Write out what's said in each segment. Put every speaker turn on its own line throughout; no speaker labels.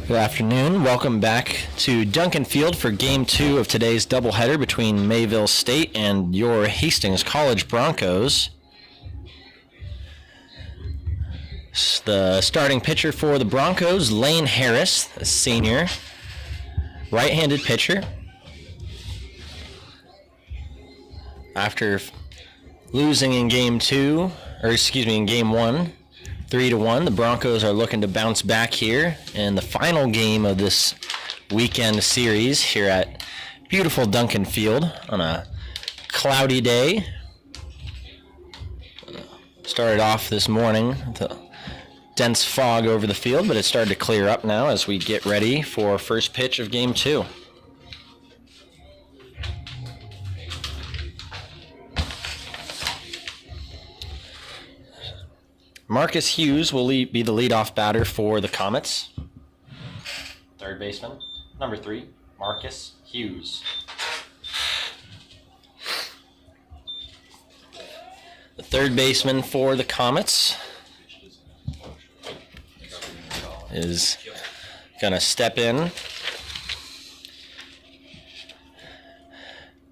Good afternoon. Welcome back to Duncan Field for Game 2 of today's doubleheader between Mayville State and your Hastings College Broncos. The starting pitcher for the Broncos, Lane Harris, a senior, right-handed pitcher. After losing in Game 1, 3-1, the Broncos are looking to bounce back here in the final game of this weekend series here at beautiful Duncan Field on a cloudy day. Started off this morning with a dense fog over the field, but it started to clear up now as we get ready for first pitch of Game 2. Marcus Hughes will be the leadoff batter for the Comets. Third baseman, number 3, Marcus Hughes. The third baseman for the Comets is going to step in.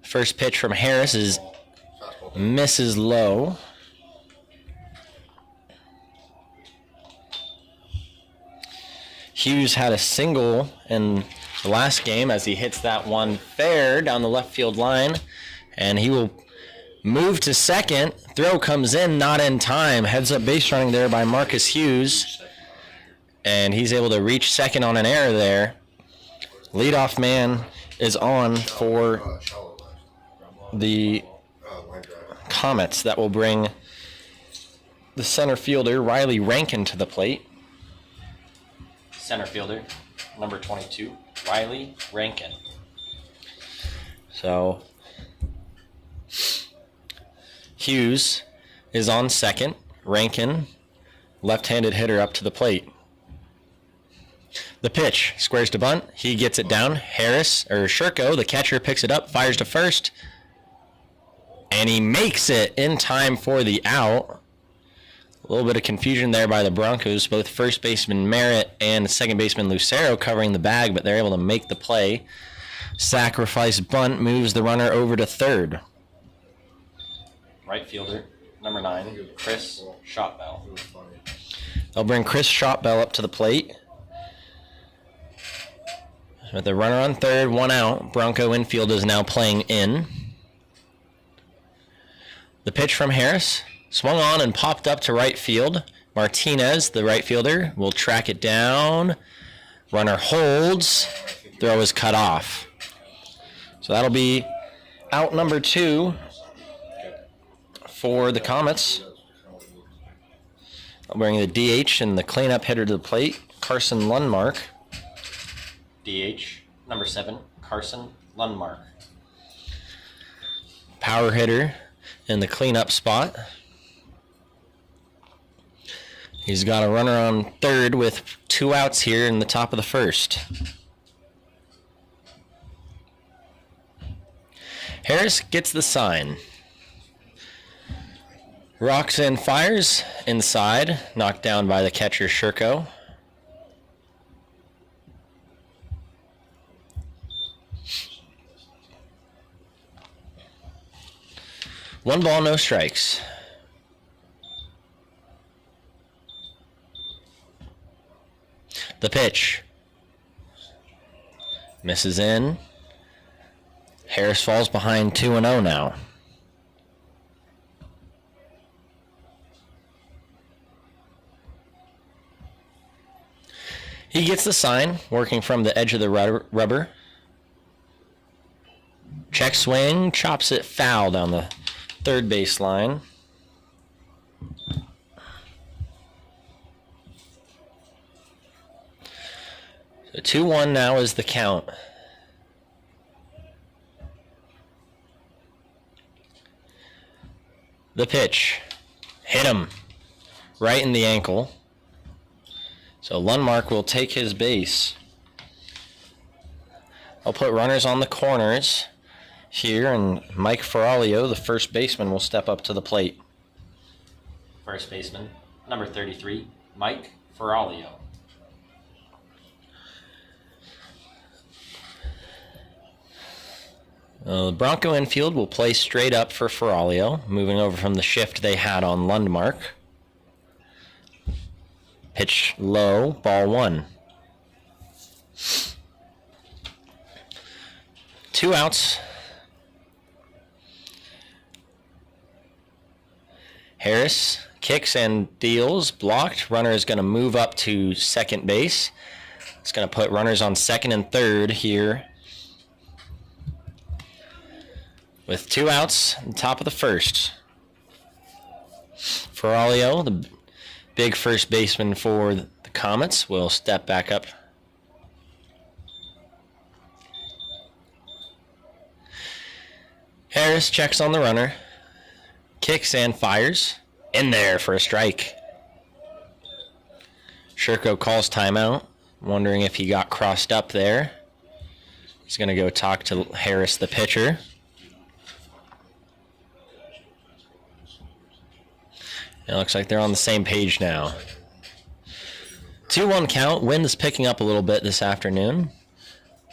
First pitch from Harris is misses low. Hughes had a single in the last game as he hits that one fair down the left field line, and he will move to second. Throw comes in, not in time. Heads up base running there by Marcus Hughes, and he's able to reach second on an error there. Leadoff man is on for the Comets. That will bring the center fielder, Riley Rankin, to the plate. Center fielder, number 22, Riley Rankin. So, Hughes is on second. Rankin, left-handed hitter, up to the plate. The pitch, squares to bunt. He gets it down. Shurko, the catcher, picks it up, fires to first, and he makes it in time for the out. A little bit of confusion there by the Broncos. Both first baseman Merritt and second baseman Lucero covering the bag, but they're able to make the play. Sacrifice bunt moves the runner over to third. Right fielder, number 9, Chris Shotbell. They'll bring Chris Shotbell up to the plate. With the runner on third, one out, Bronco infield is now playing in. The pitch from Harris. Swung on and popped up to right field. Martinez, the right fielder, will track it down. Runner holds. Throw is cut off. So that'll be out number 2 for the Comets. I'll bring the DH and the cleanup hitter to the plate, Carson Lundmark. DH, number 7, Carson Lundmark. Power hitter in the cleanup spot. He's got a runner on third with 2 outs here in the top of the first. Harris gets the sign. Rocks in, fires inside, knocked down by the catcher Shurko. One ball, no strikes. The pitch. Misses in. Harris falls behind 2-0 now. He gets the sign, working from the edge of the rubber. Check swing, chops it foul down the third base line. So 2-1 now is the count. The pitch. Hit him right in the ankle. So Lundmark will take his base. I'll put runners on the corners here, and Mike Ferralio, the first baseman, will step up to the plate. First baseman, number 33, Mike Ferralio. The Bronco infield will play straight up for Ferralio, moving over from the shift they had on Lundmark. Pitch low, ball 1. 2 outs. Harris kicks and deals, blocked. Runner is going to move up to second base. It's going to put runners on second and third here. With 2 outs, on top of the first. Ferralio, the big first baseman for the Comets, will step back up. Harris checks on the runner, kicks and fires. In there for a strike. Sherko calls timeout, wondering if he got crossed up there. He's going to go talk to Harris, the pitcher. It looks like they're on the same page now. 2-1 count. Wind is picking up a little bit this afternoon.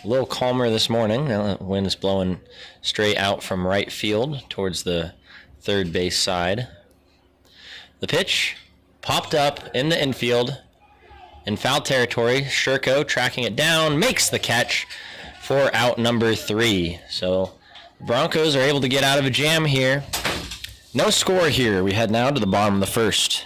A little calmer this morning. Now the wind is blowing straight out from right field towards the third base side. The pitch popped up in the infield in foul territory. Sherko tracking it down, makes the catch for out number 3. So Broncos are able to get out of a jam here. No score here. We head now to the bottom of the first.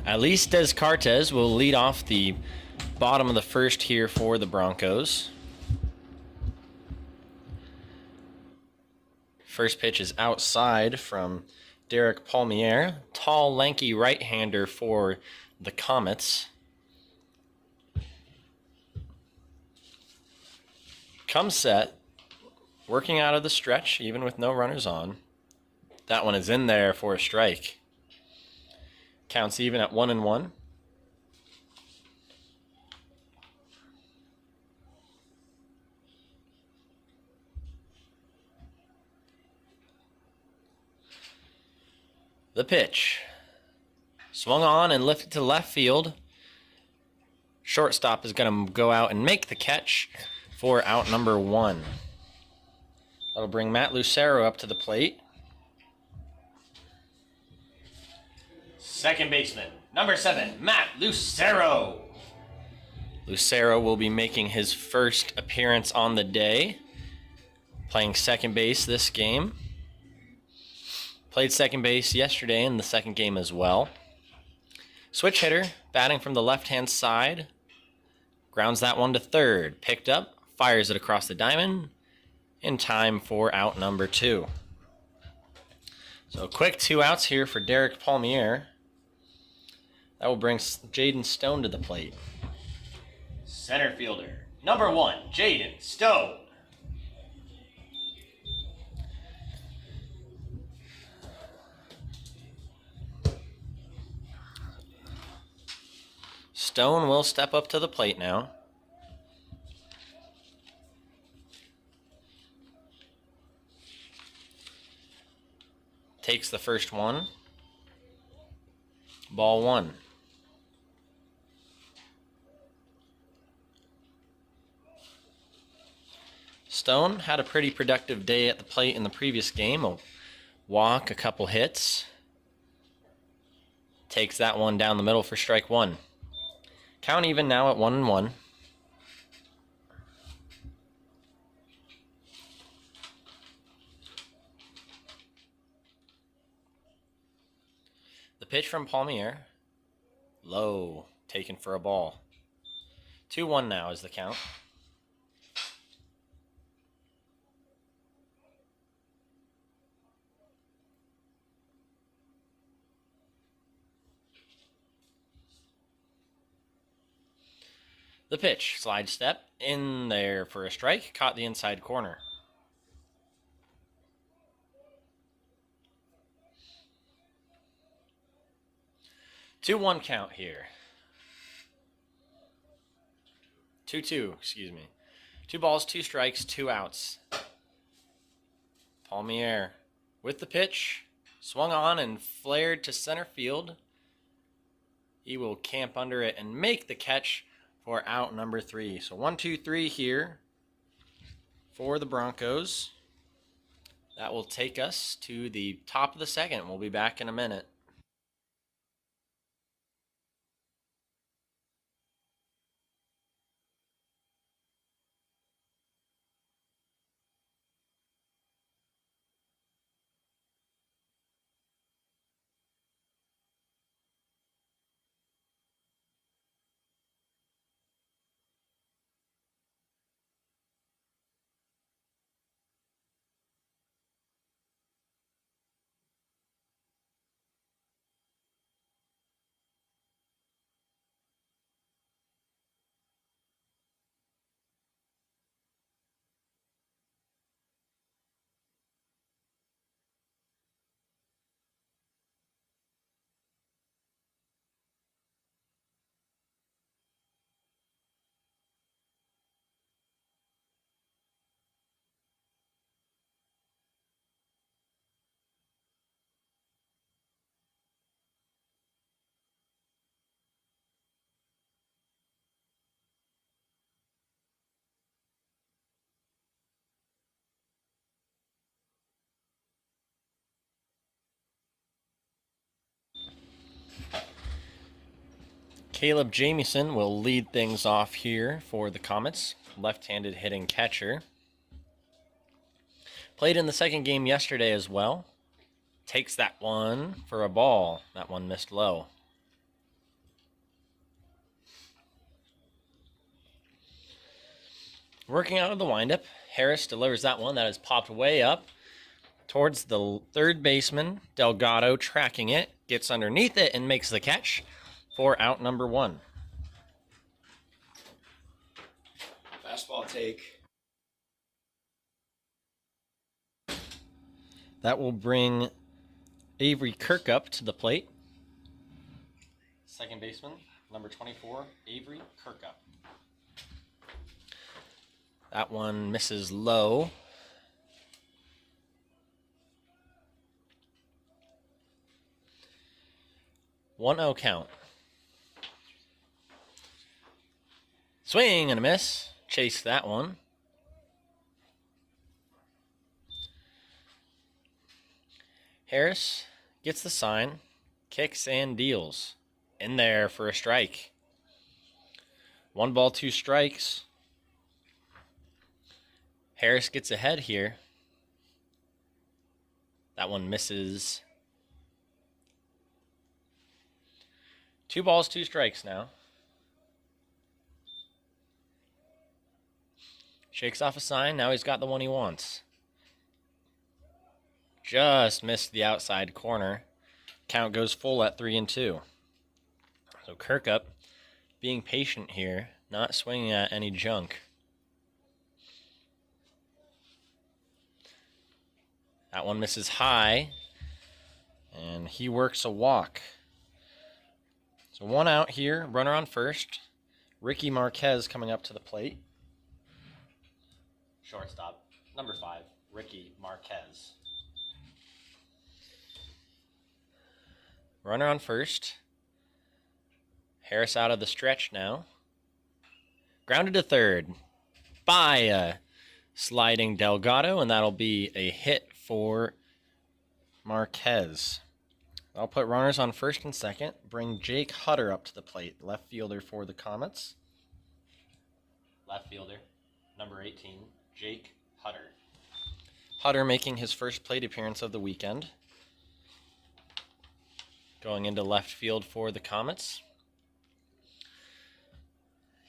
Alis Descartes will lead off the bottom of the first here for the Broncos. First pitch is outside from Derek Palmiere, tall, lanky right-hander for the Comets. Comes set, working out of the stretch, even with no runners on. That one is in there for a strike. Counts even at 1-1. The pitch. Swung on and lifted to left field. Shortstop is going to go out and make the catch for out number 1. That'll bring Matt Lucero up to the plate. Second baseman, number 7, Matt Lucero. Lucero will be making his first appearance on the day, playing second base this game. Played second base yesterday in the second game as well. Switch hitter, batting from the left-hand side. Grounds that one to third. Picked up, fires it across the diamond. In time for out number 2. So quick 2 outs here for Derek Palmiere. That will bring Jaden Stone to the plate. Center fielder, number 1, Jaden Stone. Stone will step up to the plate now. Takes the first one. Ball 1. Stone had a pretty productive day at the plate in the previous game. A walk, a couple hits. Takes that one down the middle for strike 1. Count even now at 1-1. The pitch from Palmiere. Low, taken for a ball. 2-1 now is the count. The pitch, slide step, in there for a strike, caught the inside corner. Two 2-1 count here. 2-2, excuse me. 2 balls, 2 strikes, 2 outs. Palmiere with the pitch, swung on and flared to center field. He will camp under it and make the catch for out number 3. So 1-2-3 here for the Broncos. That will take us to the top of the second. We'll be back in a minute. Caleb Jamieson will lead things off here for the Comets, left-handed hitting catcher. Played in the second game yesterday as well. Takes that one for a ball. That one missed low. Working out of the windup, Harris delivers that one. That is popped way up towards the third baseman. Delgado tracking it, gets underneath it and makes the catch for out number 1.
Fastball take.
That will bring Avery Kirkup to the plate. Second baseman, number 24, Avery Kirkup. That one misses low. 1-0 count. Swing and a miss. Chase that one. Harris gets the sign, kicks and deals. In there for a strike. 1 ball, 2 strikes. Harris gets ahead here. That one misses. 2 balls, 2 strikes now. Shakes off a sign. Now he's got the one he wants. Just missed the outside corner. Count goes full at 3-2. So Kirkup being patient here, not swinging at any junk. That one misses high, and he works a walk. So 1 out here, runner on first. Ricky Marquez coming up to the plate. Shortstop, number 5, Ricky Marquez. Runner on first. Harris out of the stretch now. Grounded to third by a sliding Delgado, and that'll be a hit for Marquez. I'll put runners on first and second. Bring Jake Hutter up to the plate, left fielder for the Comets. Left fielder, number 18, Jake Hutter. Hutter making his first plate appearance of the weekend. Going into left field for the Comets.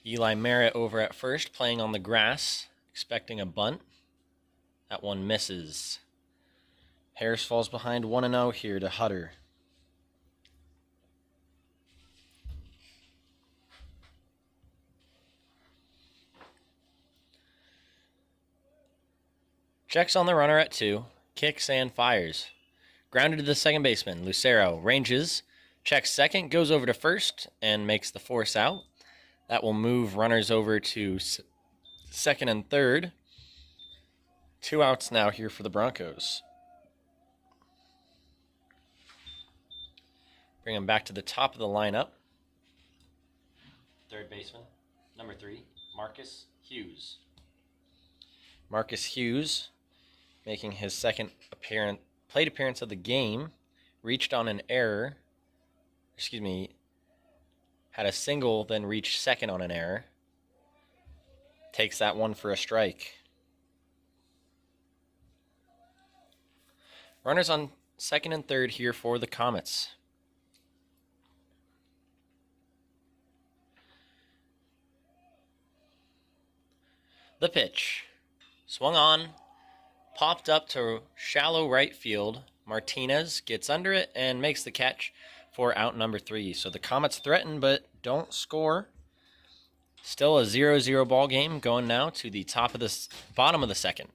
Eli Merritt over at first, playing on the grass, expecting a bunt. That one misses. Harris falls behind 1-0 here to Hutter. Checks on the runner at 2, kicks and fires. Grounded to the second baseman, Lucero ranges, checks second, goes over to first, and makes the force out. That will move runners over to second and third. 2 outs now here for the Broncos. Bring him back to the top of the lineup. Third baseman, number 3, Marcus Hughes. Marcus Hughes making his second plate appearance of the game. Reached on an error. Had a single, then reached second on an error. Takes that one for a strike. Runners on second and third here for the Comets. The pitch. Swung on. Popped up to shallow right field. Martinez gets under it and makes the catch for out number 3. So the Comets threaten but don't score. Still a 0-0 ball game going now to the bottom of the second.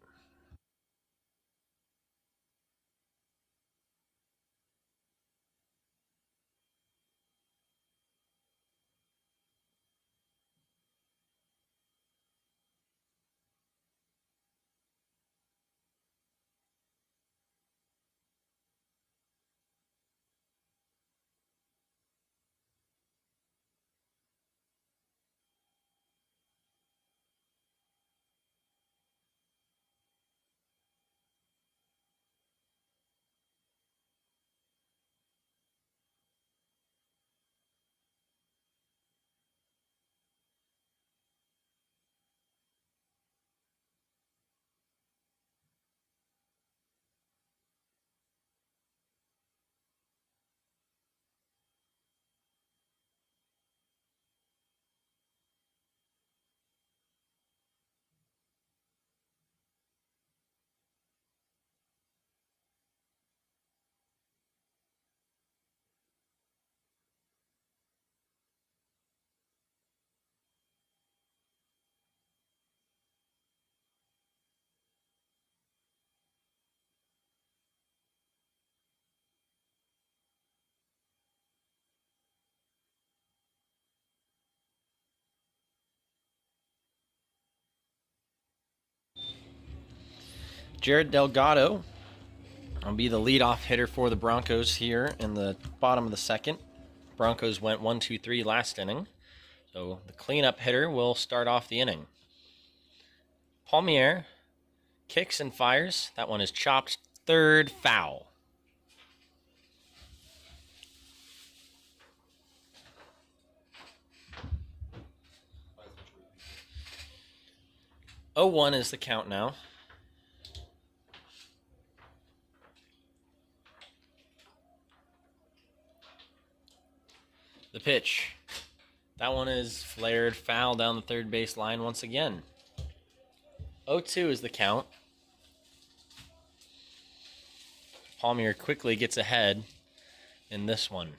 Jared Delgado will be the leadoff hitter for the Broncos here in the bottom of the second. Broncos went 1-2-3 last inning. So the cleanup hitter will start off the inning. Palmiere kicks and fires. That one is chopped third, foul. Oh, 1 is the count now. The pitch. That one is flared foul down the third base line once again. 0-2 is the count. Palmier quickly gets ahead in this one.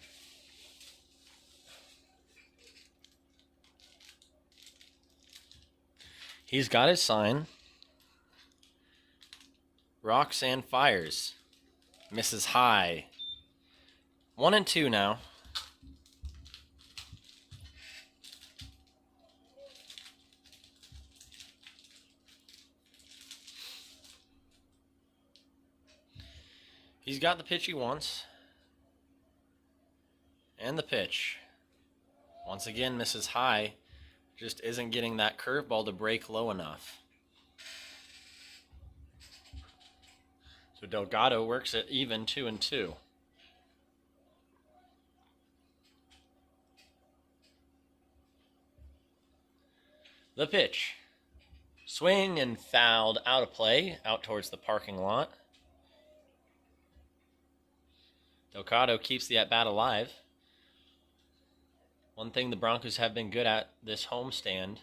He's got his sign. Rocks and fires. Misses high. 1-2 now. He's got the pitch he wants. And the pitch. Once again, misses high. Just isn't getting that curveball to break low enough. So Delgado works it even 2-2. The pitch. Swing and fouled out of play, out towards the parking lot. Delgado keeps the at-bat alive. One thing the Broncos have been good at this homestand,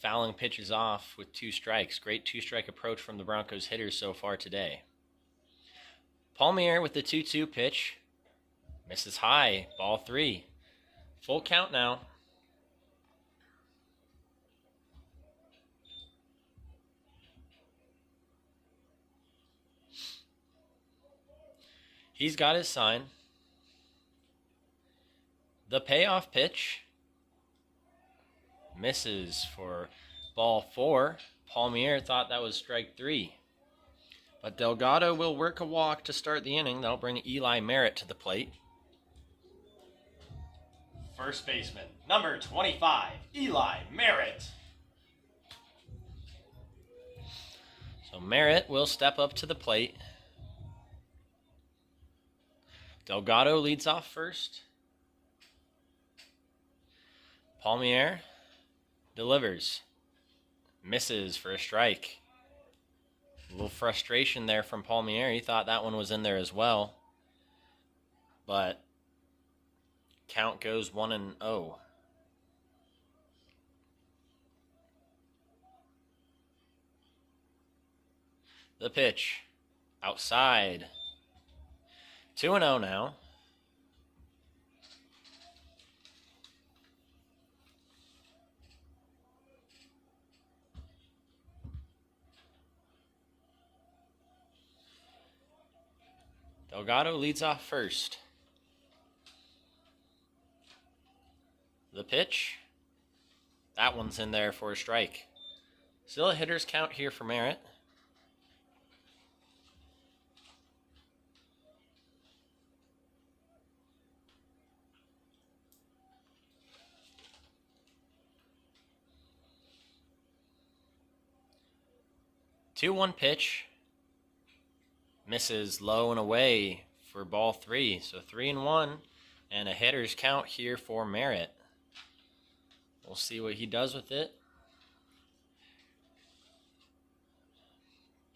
fouling pitches off with 2 strikes. Great 2-strike approach from the Broncos hitters so far today. Palmier with the 2-2 pitch. Misses high. Ball 3. Full count now. He's got his sign. The payoff pitch. Misses for ball 4. Palmier thought that was strike 3. But Delgado will work a walk to start the inning. That'll bring Eli Merritt to the plate. First baseman, number 25, Eli Merritt. So Merritt will step up to the plate. Delgado leads off first. Palmier delivers. Misses for a strike. A little frustration there from Palmier. He thought that one was in there as well. But count goes 1-0. The pitch. Outside. 2-0 now. Delgado leads off first. The pitch. That one's in there for a strike. Still a hitter's count here for Merritt. Two-one pitch. Misses low and away for ball 3. So 3-1 and a hitter's count here for Merritt. We'll see what he does with it.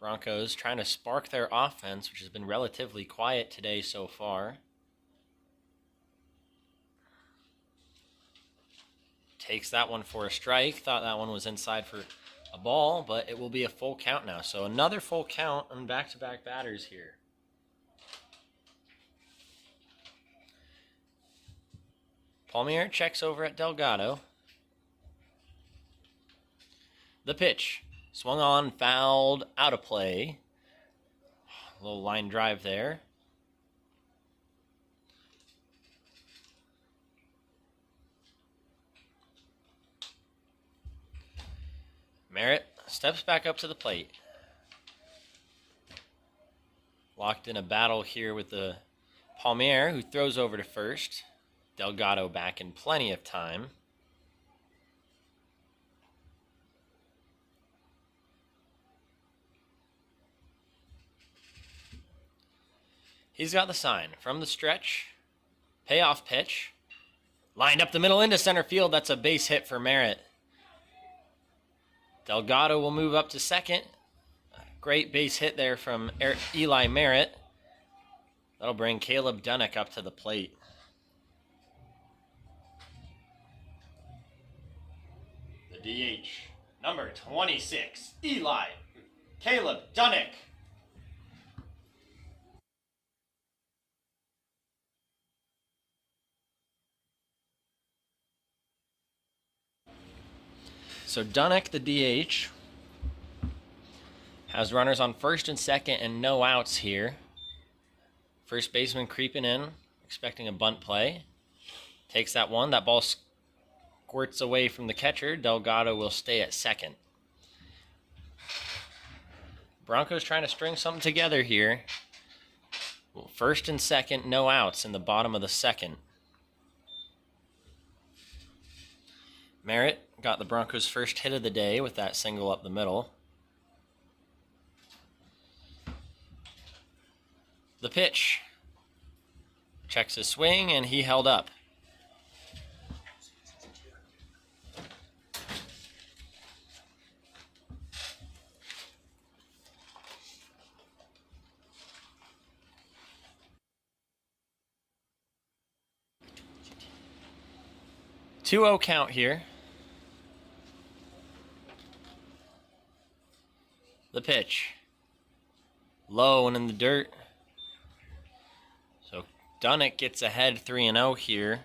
Broncos trying to spark their offense, which has been relatively quiet today so far. Takes that one for a strike. Thought that one was inside for a ball, but it will be a full count now. So another full count on back-to-back batters here. Palmier checks over at Delgado. The pitch. Swung on, fouled, out of play. A little line drive there. Merritt steps back up to the plate. Locked in a battle here with the Palmier, who throws over to first. Delgado back in plenty of time. He's got the sign from the stretch. Payoff pitch. Lined up the middle into center field. That's a base hit for Merritt. Delgado will move up to second. Great base hit there from Eli Merritt. That'll bring Caleb Dunnick up to the plate. The DH, number 26, Eli Caleb Dunnick. So Dunnick, the DH, has runners on first and second and no outs here. First baseman creeping in, expecting a bunt play. Takes that one. That ball squirts away from the catcher. Delgado will stay at second. Broncos trying to string something together here. First and second, no outs in the bottom of the second. Merritt got the Broncos' first hit of the day with that single up the middle. The pitch. Checks his swing, and he held up. Two-0 count here. The pitch. Low and in the dirt. So Dunnick gets ahead 3-0 here.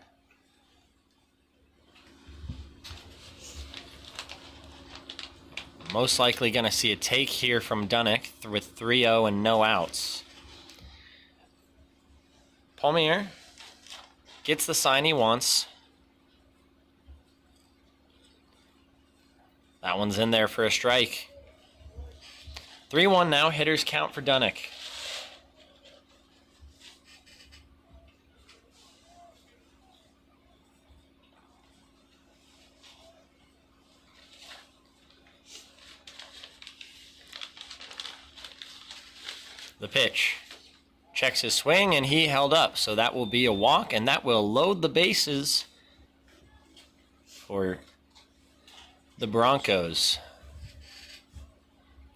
Most likely going to see a take here from Dunnick with 3-0 and no outs. Palmier gets the sign he wants. That one's in there for a strike. 3-1 now, hitters count for Dunnick. The pitch. Checks his swing, and he held up. So that will be a walk, and that will load the bases for the Broncos.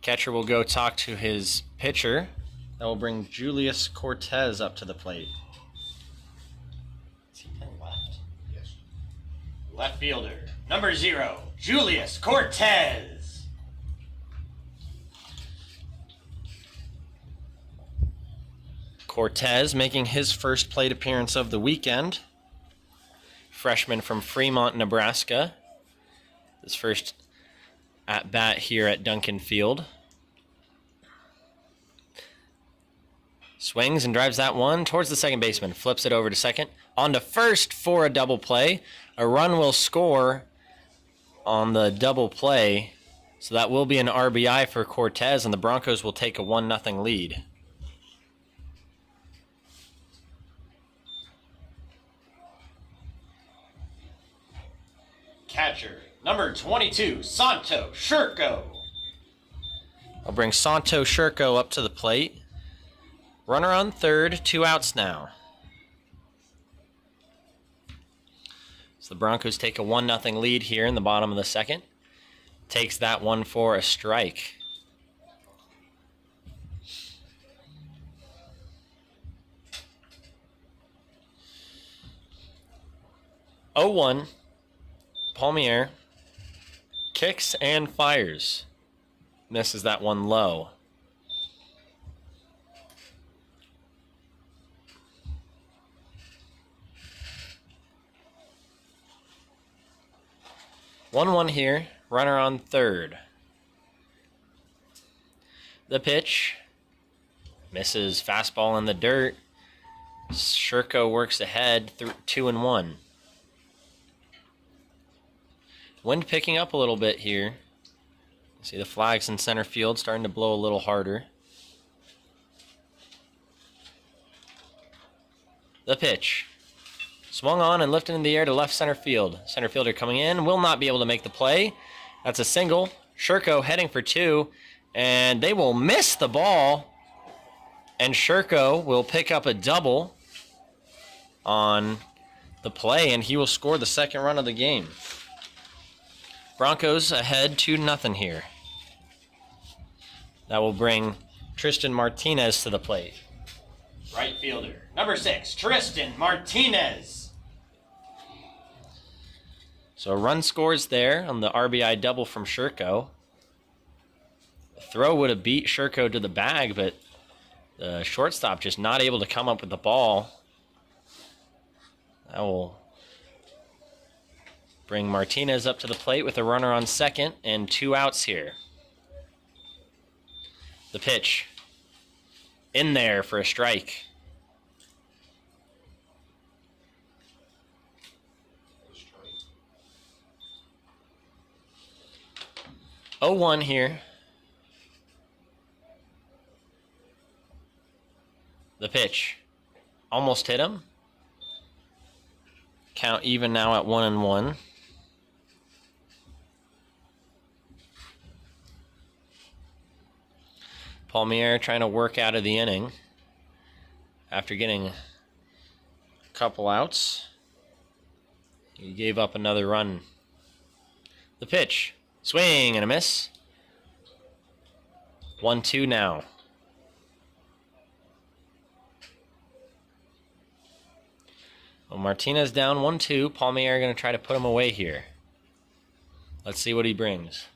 Catcher will go talk to his pitcher. That will bring Julius Cortez up to the plate. Is he playing left?
Yes.
Left fielder, number 0, Julius Cortez. Cortez making his first plate appearance of the weekend. Freshman from Fremont, Nebraska. His first at bat here at Duncan Field. Swings and drives that one towards the second baseman. Flips it over to second. On to first for a double play. A run will score on the double play. So that will be an RBI for Cortez, and the Broncos will take a 1-0 lead. Catcher, number 22, Santo Shurko. I'll bring Santo Shurko up to the plate. Runner on third, 2 outs now. So the Broncos take a 1-0 lead here in the bottom of the second. Takes that one for a strike. Oh, 1. Palmier kicks and fires. Misses that one low. One here, runner on third. The pitch misses, fastball in the dirt. Shurko works ahead, 2-1. Wind picking up a little bit here. See the flags in center field starting to blow a little harder. The pitch. Swung on and lifted in the air to left center field. Center fielder coming in, will not be able to make the play. That's a single. Shurko heading for 2, and they will miss the ball. And Shurko will pick up a double on the play, and he will score the second run of the game. Broncos ahead 2-0 here. That will bring Tristan Martinez to the plate. Right fielder, number 6, Tristan Martinez. So a run scores there on the RBI double from Sherko. The throw would have beat Sherko to the bag, but the shortstop just not able to come up with the ball. That will bring Martinez up to the plate with a runner on second and 2 outs here. The pitch. In there for a strike. 0-1 here. The pitch. Almost hit him. Count even now at 1-1. Palmiere trying to work out of the inning after getting a couple outs. He gave up another run. The pitch. Swing and a miss. 1-2 now. Well, Martinez down 1-2. Palmiere going to try to put him away here. Let's see what he brings.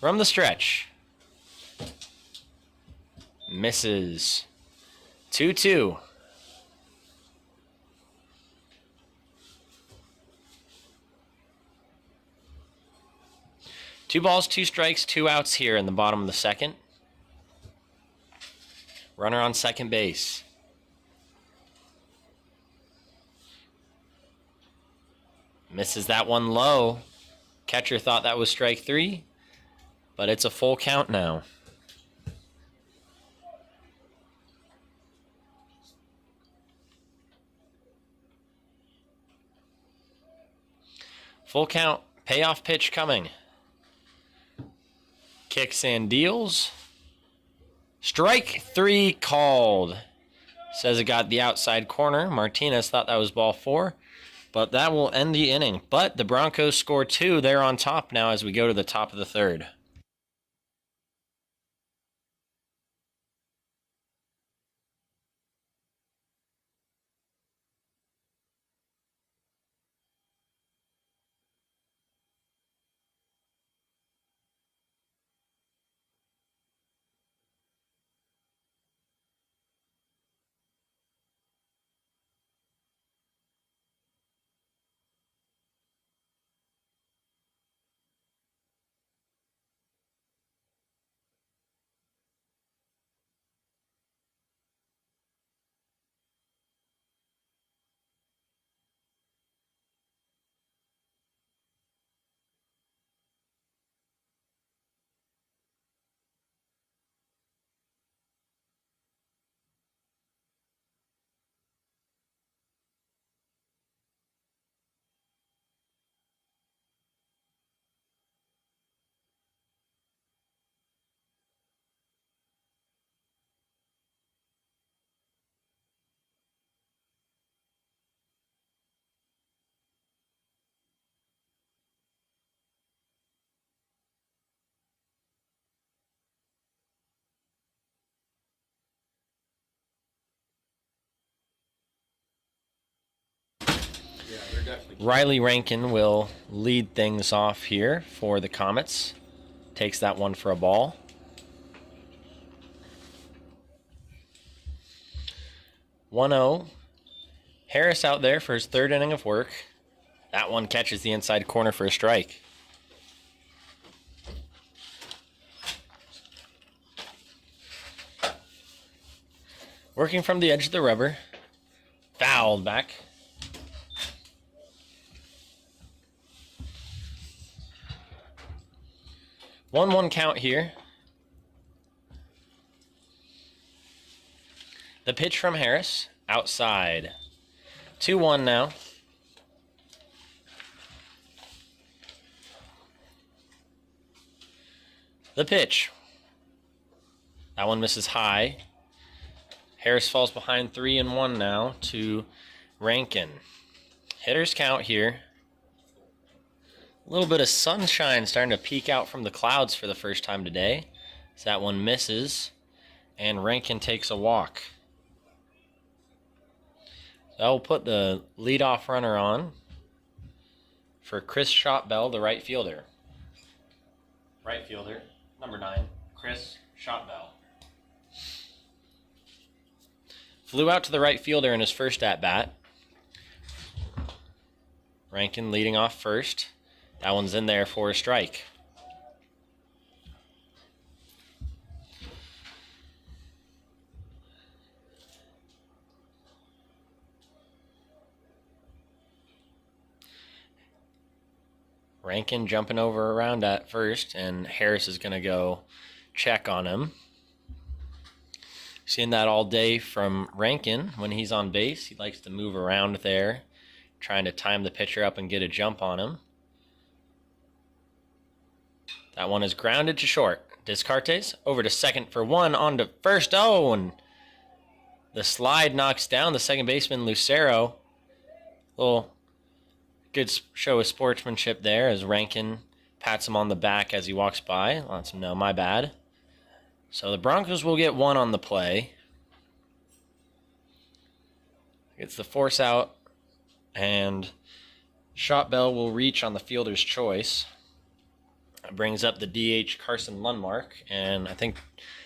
From the stretch. Misses. 2-2. Two balls, 2 strikes, 2 outs here in the bottom of the second. Runner on second base. Misses that one low. Catcher thought that was strike 3, but it's a full count now. Full count, payoff pitch coming. Kicks and deals. Strike 3 called. Says it got the outside corner. Martinez thought that was ball 4, but that will end the inning. But the Broncos score 2. They're on top now as we go to the top of the third. Riley Rankin will lead things off here for the Comets. Takes that one for a ball. (1-0). Harris out there for his 3rd inning of work. That one catches the inside corner for a strike. Working from the edge of the rubber. Fouled back. 1-1 count here. The pitch from Harris, outside. 2-1 now. The pitch. That one misses high. Harris falls behind 3-1 now to Rankin. Hitters count here. A little bit of sunshine starting to peek out from the clouds for the first time today. So that one misses, and Rankin takes a walk. That will put the leadoff runner on for Chris Shotbell, the right fielder. Right fielder, number 9, Chris Shotbell. Flew out to the right fielder in his first at-bat. Rankin leading off first. That one's in there for a strike. Rankin jumping over around at first, and Harris is going to go check on him. Seen that all day from Rankin when he's on base. He likes to move around there, trying to time the pitcher up and get a jump on him. That one is grounded to short. Descartes over to second for one, on to first. Oh, and the slide knocks down the second baseman, Lucero. Little good show of sportsmanship there as Rankin pats him on the back as he walks by. Lets him know, my bad. So the Broncos will get one on the play. Gets the force out, and Shotbell will reach on the fielder's choice. That brings up the DH Carson Lundmark, and I think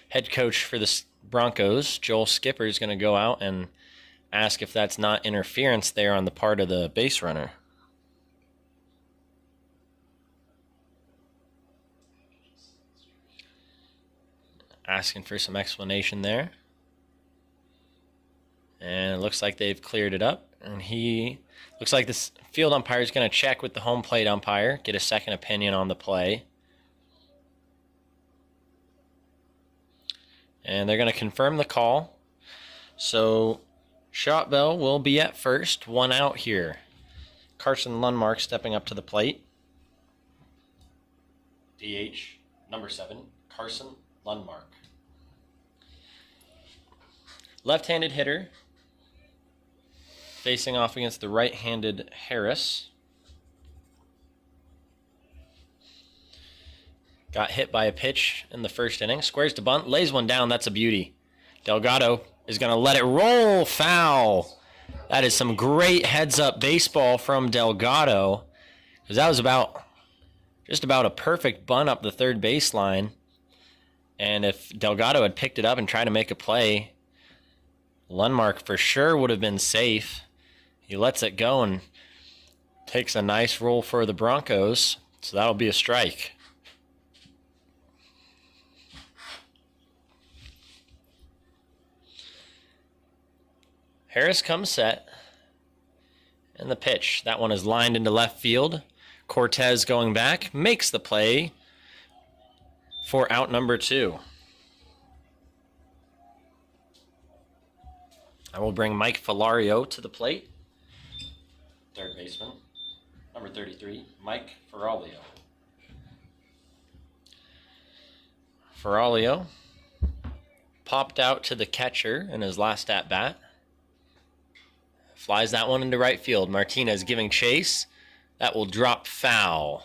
head coach for the Broncos, Joel Skipper, is going to go out and ask if that's not interference there on the part of the base runner. Asking for some explanation there. And it looks like they've cleared it up. And looks like this field umpire is going to check with the home plate umpire, get a second opinion on the play. And they're going to confirm the call. So Shotbell will be at first, one out here. Carson Lundmark stepping up to the plate. DH, number 7, Carson Lundmark. Left-handed hitter, facing off against the right-handed Harris. Got hit by a pitch in the first inning. Squares to bunt, lays one down. That's a beauty. Delgado is going to let it roll. Foul. That is some great heads-up baseball from Delgado, because that was just about a perfect bunt up the third baseline. And if Delgado had picked it up and tried to make a play, Lundmark for sure would have been safe. He lets it go and takes a nice roll for the Broncos. So that'll be a strike. Harris comes set. And the pitch. That one is lined into left field. Cortez going back. Makes the play for out number 2. I will bring Mike Filario to the plate. Third baseman, number 33, Mike Filario. Filario popped out to the catcher in his last at-bat. Flies that one into right field. Martinez giving chase. That will drop foul.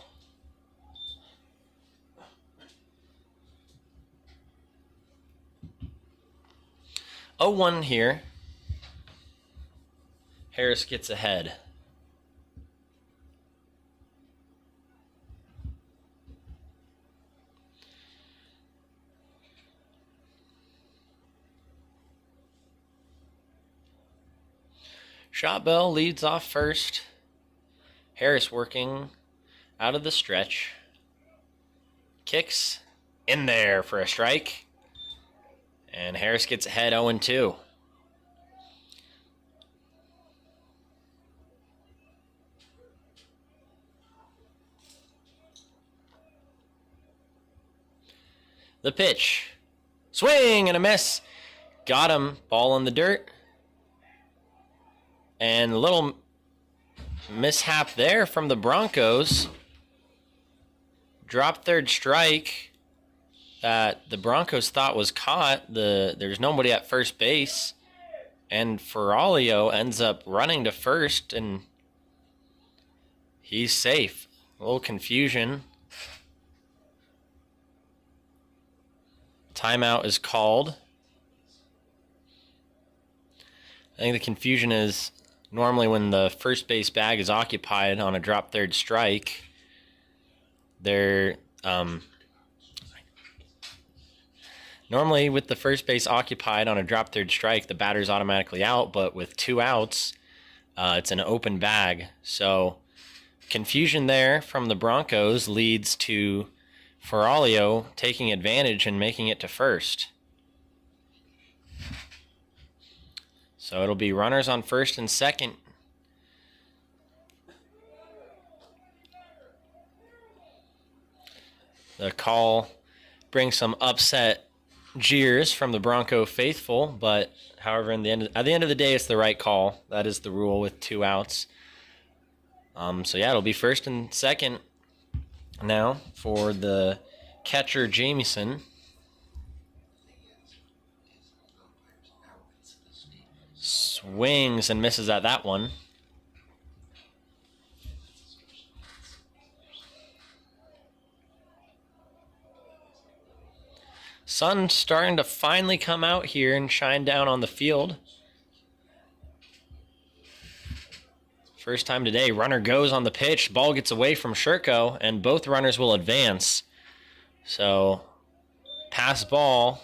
Oh, 1 here. Harris gets ahead. Shotbell leads off first. Harris working out of the stretch. Kicks in there for a strike. And Harris gets ahead 0-2. The pitch. Swing and a miss. Got him. Ball in the dirt. And a little mishap there from the Broncos. Drop third strike that the Broncos thought was caught. There's nobody at first base. And Filario ends up running to first, and he's safe. A little confusion. Timeout is called. I think the confusion is Normally when the first base bag is occupied on a drop third strike, normally with the first base occupied on a drop third strike, the batter's automatically out, but with 2 outs, it's an open bag. So confusion there from the Broncos leads to Ferralio taking advantage and making it to first. So it'll be runners on first and second. The call brings some upset jeers from the Bronco faithful, but however, at the end of the day, it's the right call. That is the rule with 2 outs. So yeah, it'll be first and second now for the catcher Jamieson. Swings and misses at that one. Sun starting to finally come out here and shine down on the field. First time today, runner goes on the pitch, ball gets away from Shurko, and both runners will advance. So, pass ball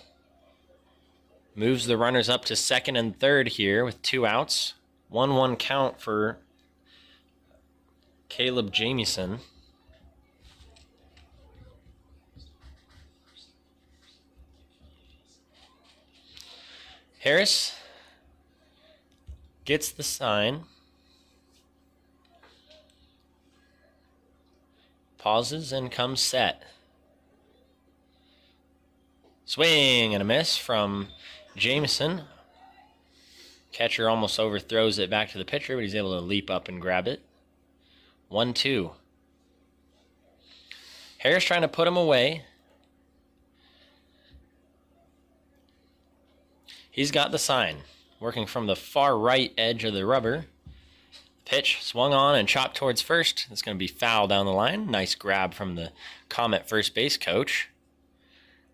moves the runners up to second and third here with 2 outs. 1-1 count for Caleb Jamieson. Harris gets the sign. Pauses and comes set. Swing and a miss from Jamieson. Catcher almost overthrows it back to the pitcher, but he's able to leap up and grab it. 1-2. Harris trying to put him away. He's got the sign, working from the far right edge of the rubber. Pitch swung on and chopped towards first. It's going to be foul down the line. Nice grab from the Comet first base coach.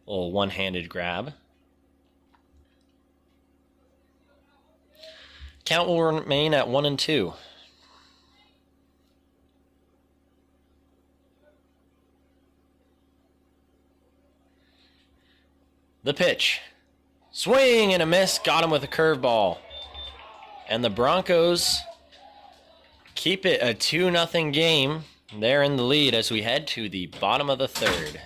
A little one-handed grab. Count will remain at 1-2. The pitch. Swing and a miss. Got him with a curveball. And the Broncos keep it a 2-0 game. They're in the lead as we head to the bottom of the third.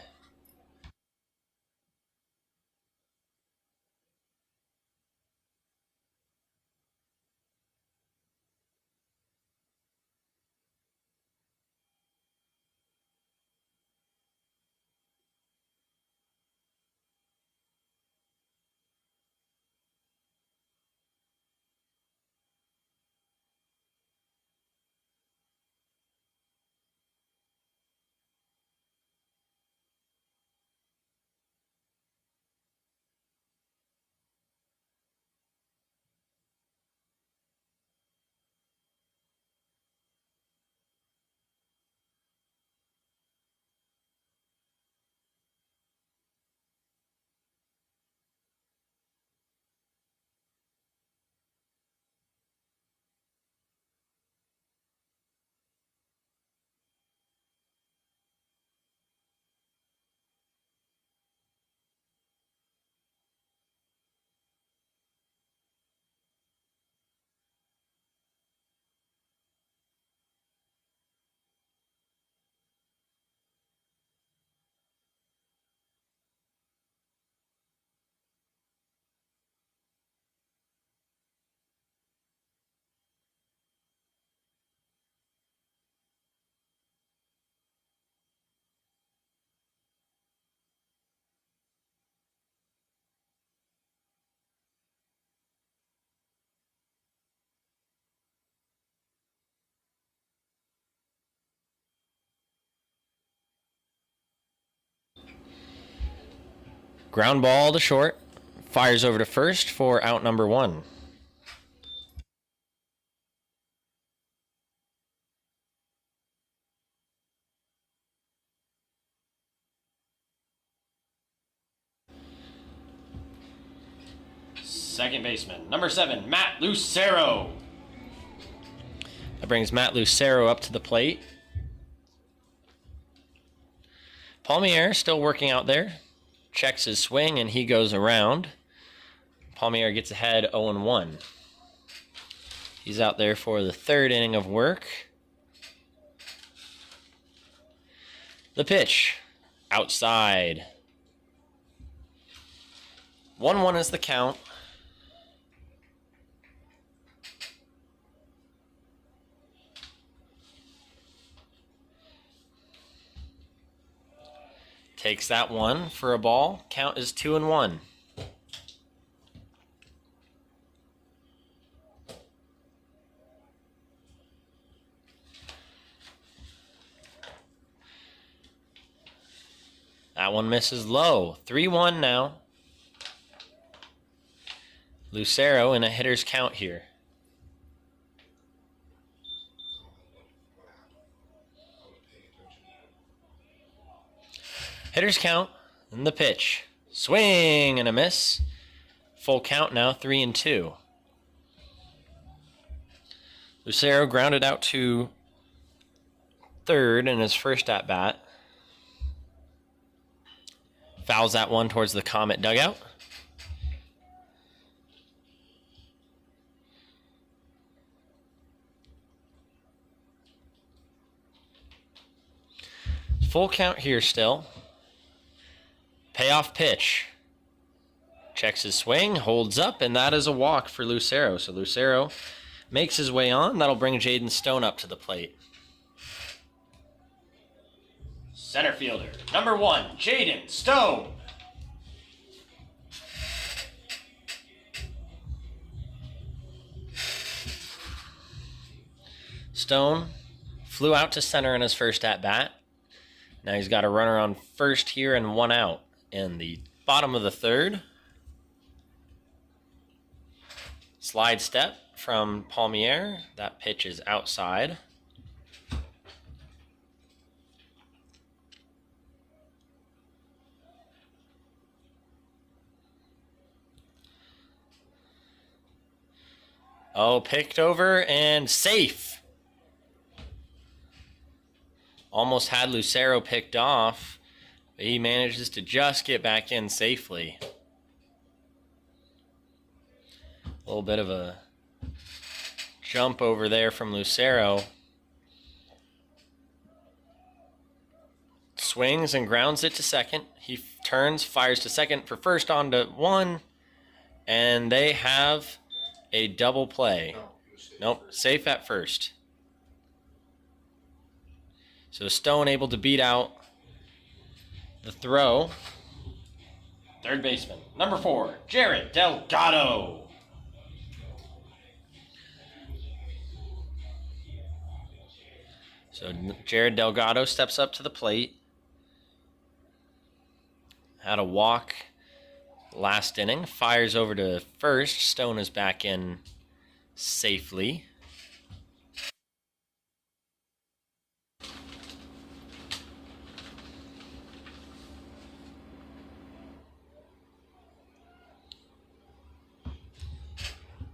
Ground ball to short. Fires over to first for out number 1. Second baseman, number 7, Matt Lucero. That brings Matt Lucero up to the plate. Palmiere still working out there. Checks his swing and he goes around. Palmiere gets ahead 0-1. He's out there for the third inning of work. The pitch. Outside. 1-1 is the count. Takes that one for a ball. Count is 2-1. That one misses low. 3-1 now. Lucero in a hitter's count here. Hitter's count, and the pitch. Swing and a miss. Full count now, 3-2. Lucero grounded out to third in his first at-bat. Fouls that one towards the Comet dugout. Full count here still. Payoff pitch. Checks his swing, holds up, and that is a walk for Lucero. So Lucero makes his way on. That'll bring Jaden Stone up to the plate. Center fielder, number 1, Jaden Stone. Stone flew out to center in his first at-bat. Now he's got a runner on first here and 1 out in the bottom of the third. Slide step from Palmiere. That pitch is outside. Oh, picked over and safe. Almost had Lucero picked off, but he manages to just get back in safely. A little bit of a jump over there from Lucero. Swings and grounds it to second. He turns, fires to second for first on to 1, and they have a double play. Nope, safe at first. So Stone able to beat out the throw. Third baseman, number 4, Jared Delgado. So Jared Delgado steps up to the plate. Had a walk last inning. Fires over to first. Stone is back in safely.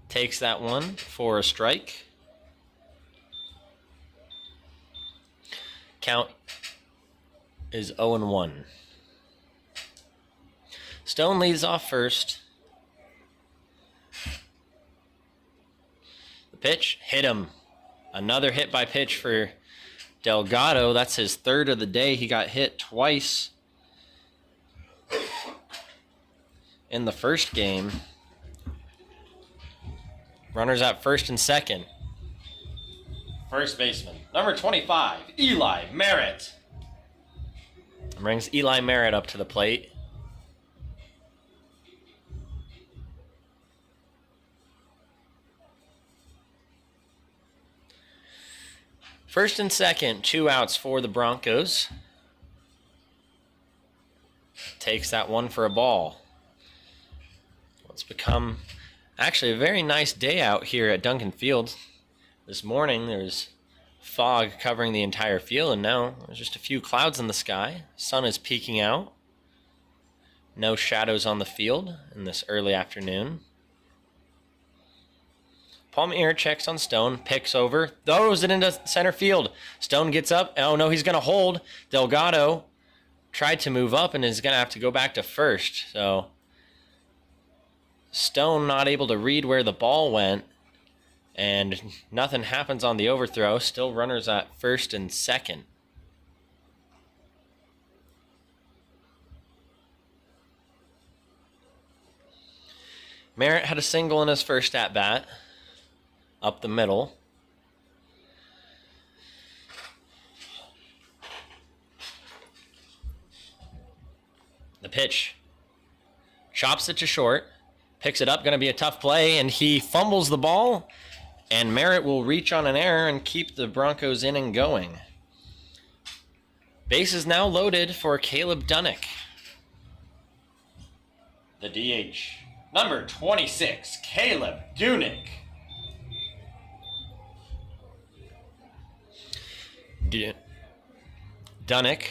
Takes that one for a strike. Count is 0-1. Stone leads off first. The pitch, hit him. Another hit by pitch for Delgado. That's his third of the day. He got hit twice in the first game. Runners at first and second. First baseman, number 25, Eli Merritt. Brings Eli Merritt up to the plate. First and second, 2 outs for the Broncos. Takes that one for a ball. It's become actually a very nice day out here at Duncan Field. This morning there's fog covering the entire field, and now there's just a few clouds in the sky. Sun is peeking out. No shadows on the field in this early afternoon. Palmier checks on Stone, picks over, throws it into center field. Stone gets up. Oh, no, he's going to hold. Delgado tried to move up and is going to have to go back to first. So Stone not able to read where the ball went, and nothing happens on the overthrow. Still runners at first and second. Merritt had a single in his first at-bat, up the middle. The pitch. Chops it to short. Picks it up. Going to be a tough play, and he fumbles the ball. And Merritt will reach on an error and keep the Broncos in and going. Base is now loaded for Caleb Dunick. The DH. Number 26, Caleb Dunick. Dunick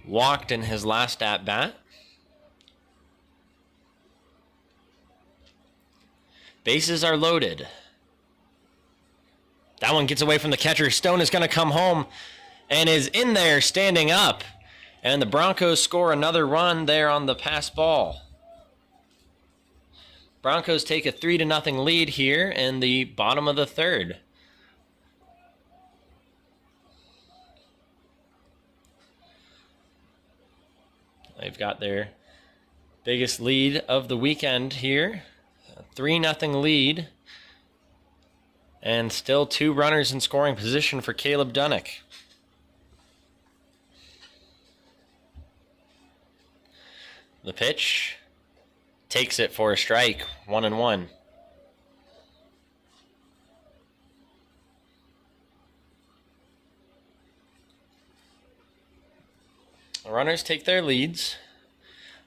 walked in his last at-bat. Bases are loaded. That one gets away from the catcher. Stone is going to come home and is in there standing up. And the Broncos score another run there on the pass ball. Broncos take a 3-0 lead here in the bottom of the third. They've got their biggest lead of the weekend here. 3-0 lead. And still 2 runners in scoring position for Caleb Dunick. The pitch takes it for a strike, 1-1. The runners take their leads.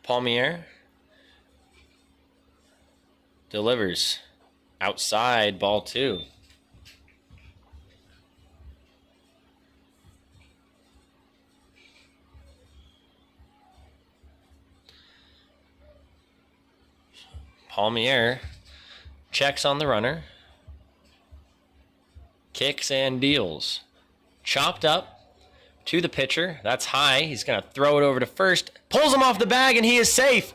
Palmier delivers outside, ball 2. Palmier checks on the runner, kicks and deals. Chopped up to the pitcher. That's high. He's going to throw it over to first. Pulls him off the bag, and he is safe.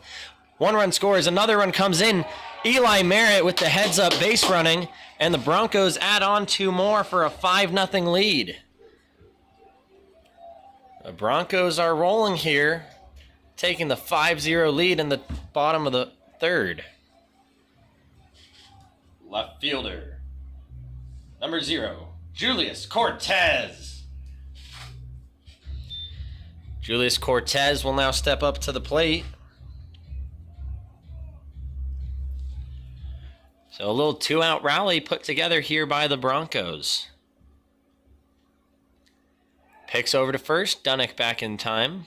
1 run scores. Another run comes in. Eli Merritt with the heads-up base running, and the Broncos add on 2 more for a 5-0 lead. The Broncos are rolling here, taking the 5-0 lead in the bottom of the third. Left fielder, number 0, Julius Cortez. Julius Cortez will now step up to the plate. So a little 2-out rally put together here by the Broncos. Picks over to first, Dunick back in time.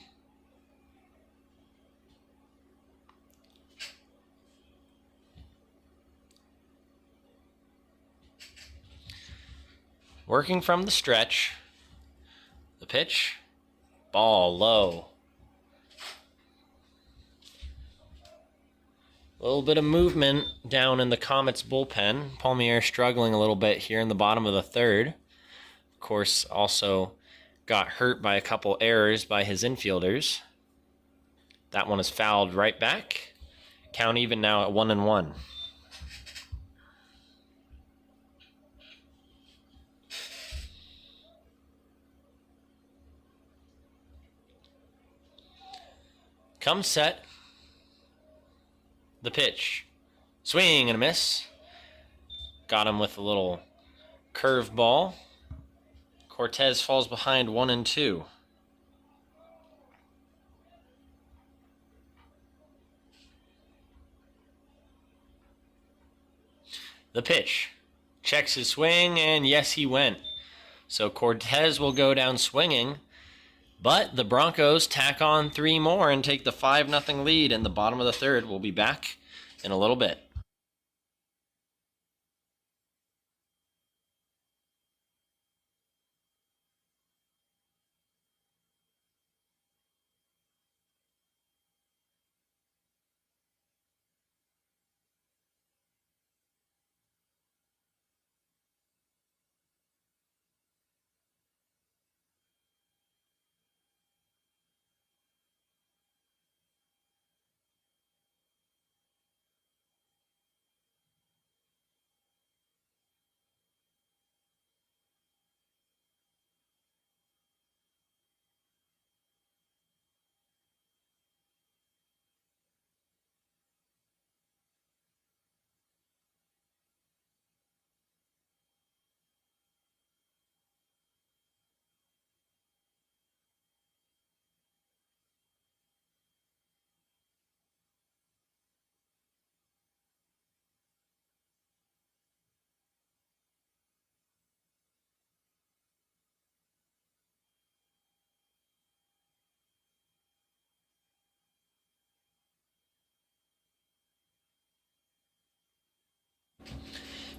Working from the stretch. The pitch. Ball low. A little bit of movement down in the Comets bullpen. Palmier struggling a little bit here in the bottom of the third. Of course, also got hurt by a couple errors by his infielders. That one is fouled right back. Count even now at 1-1. Come set. The pitch. Swing and a miss. Got him with a little curve ball. Cortez falls behind 1-2. The pitch. Checks his swing, and yes, he went. So Cortez will go down swinging. But the Broncos tack on 3 more and take the 5-0 lead in the bottom of the third. We'll be back in a little bit.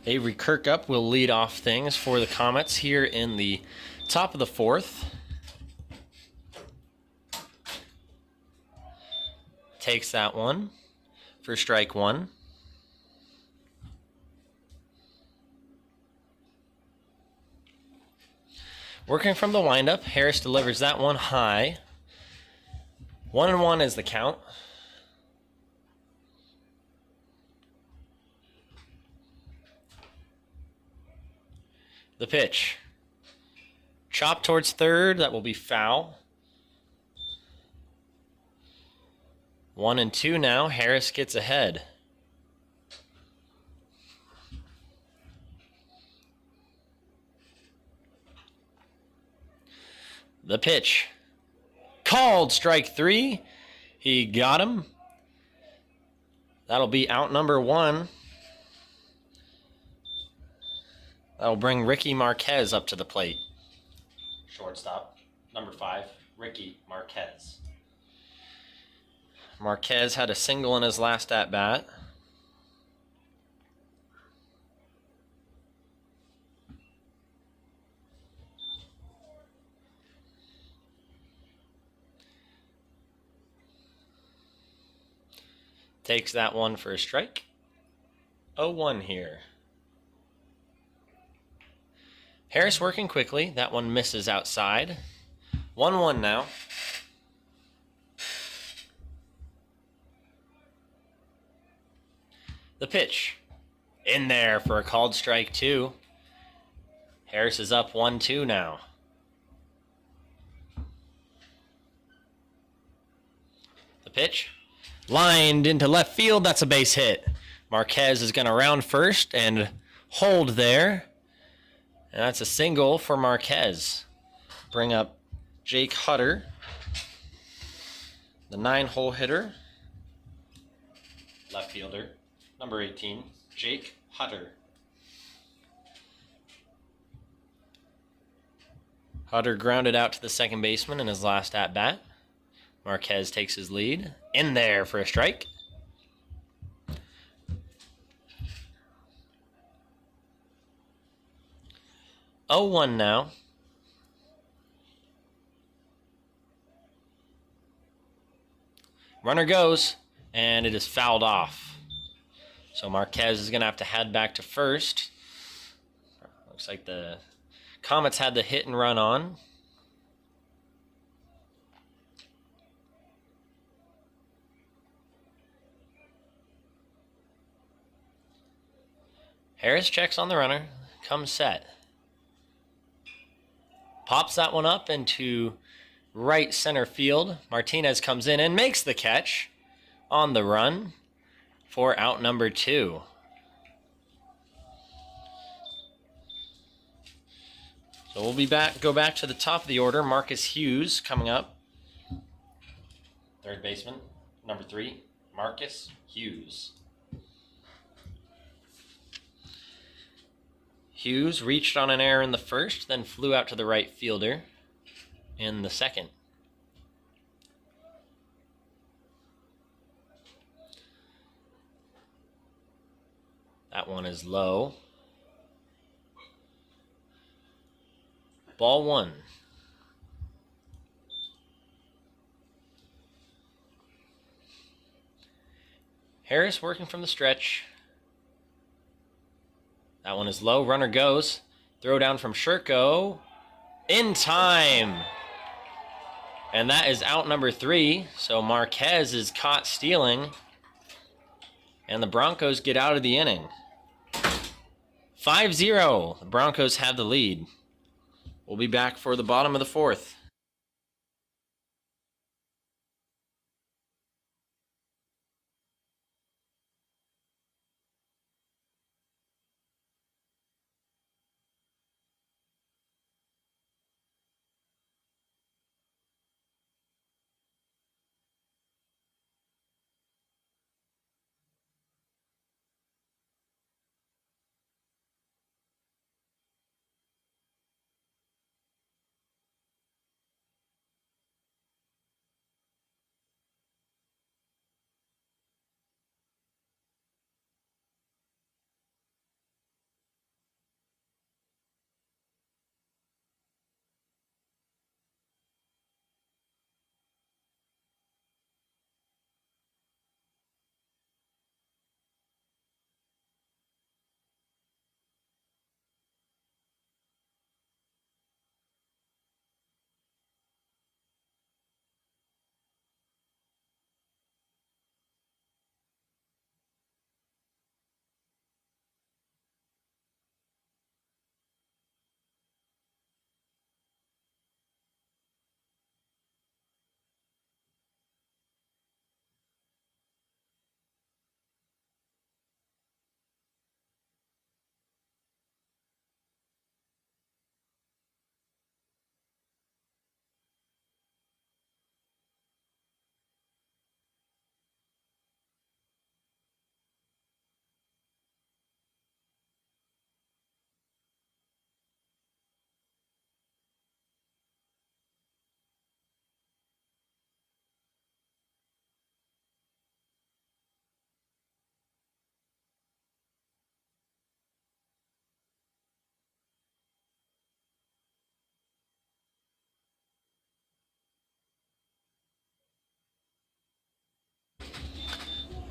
Avery Kirkup will lead off things for the Comets here in the top of the fourth. Takes that one for strike one. Working from the windup, Harris delivers that one high. 1-1 is the count. The pitch. Chop towards third, that will be foul. 1-2 now, Harris gets ahead. The pitch. Called strike three. He got him. That'll be out number one. That'll bring Ricky Marquez up to the plate. Shortstop, number 5, Ricky Marquez. Marquez had a single in his last at-bat. Takes that one for a strike. 0-1 here. Harris working quickly. That one misses outside. 1-1 now. The pitch. In there for a called strike 2. Harris is up 1-2 now. The pitch. Lined into left field. That's a base hit. Marquez is going to round first and hold there. And that's a single for Marquez. Bring up Jake Hutter, the 9-hole hitter. Left fielder, number 18, Jake Hutter. Hutter grounded out to the second baseman in his last at-bat. Marquez takes his lead. In there for a strike. Oh, 1 now. Runner goes, and it is fouled off. So Marquez is going to have to head back to first. Looks like the Comets had the hit and run on. Harris checks on the runner, comes set. Pops that one up into right center field. Martinez comes in and makes the catch on the run for out number 2. So we'll be back. Go back to the top of the order. Marcus Hughes coming up. Third baseman, number 3, Marcus Hughes. Hughes reached on an error in the first, then flew out to the right fielder in the second. That one is low. Ball 1. Harris working from the stretch. That one is low. Runner goes. Throw down from Shirko. In time. And that is out number 3. So Marquez is caught stealing. And the Broncos get out of the inning. 5-0. The Broncos have the lead. We'll be back for the bottom of the 4th.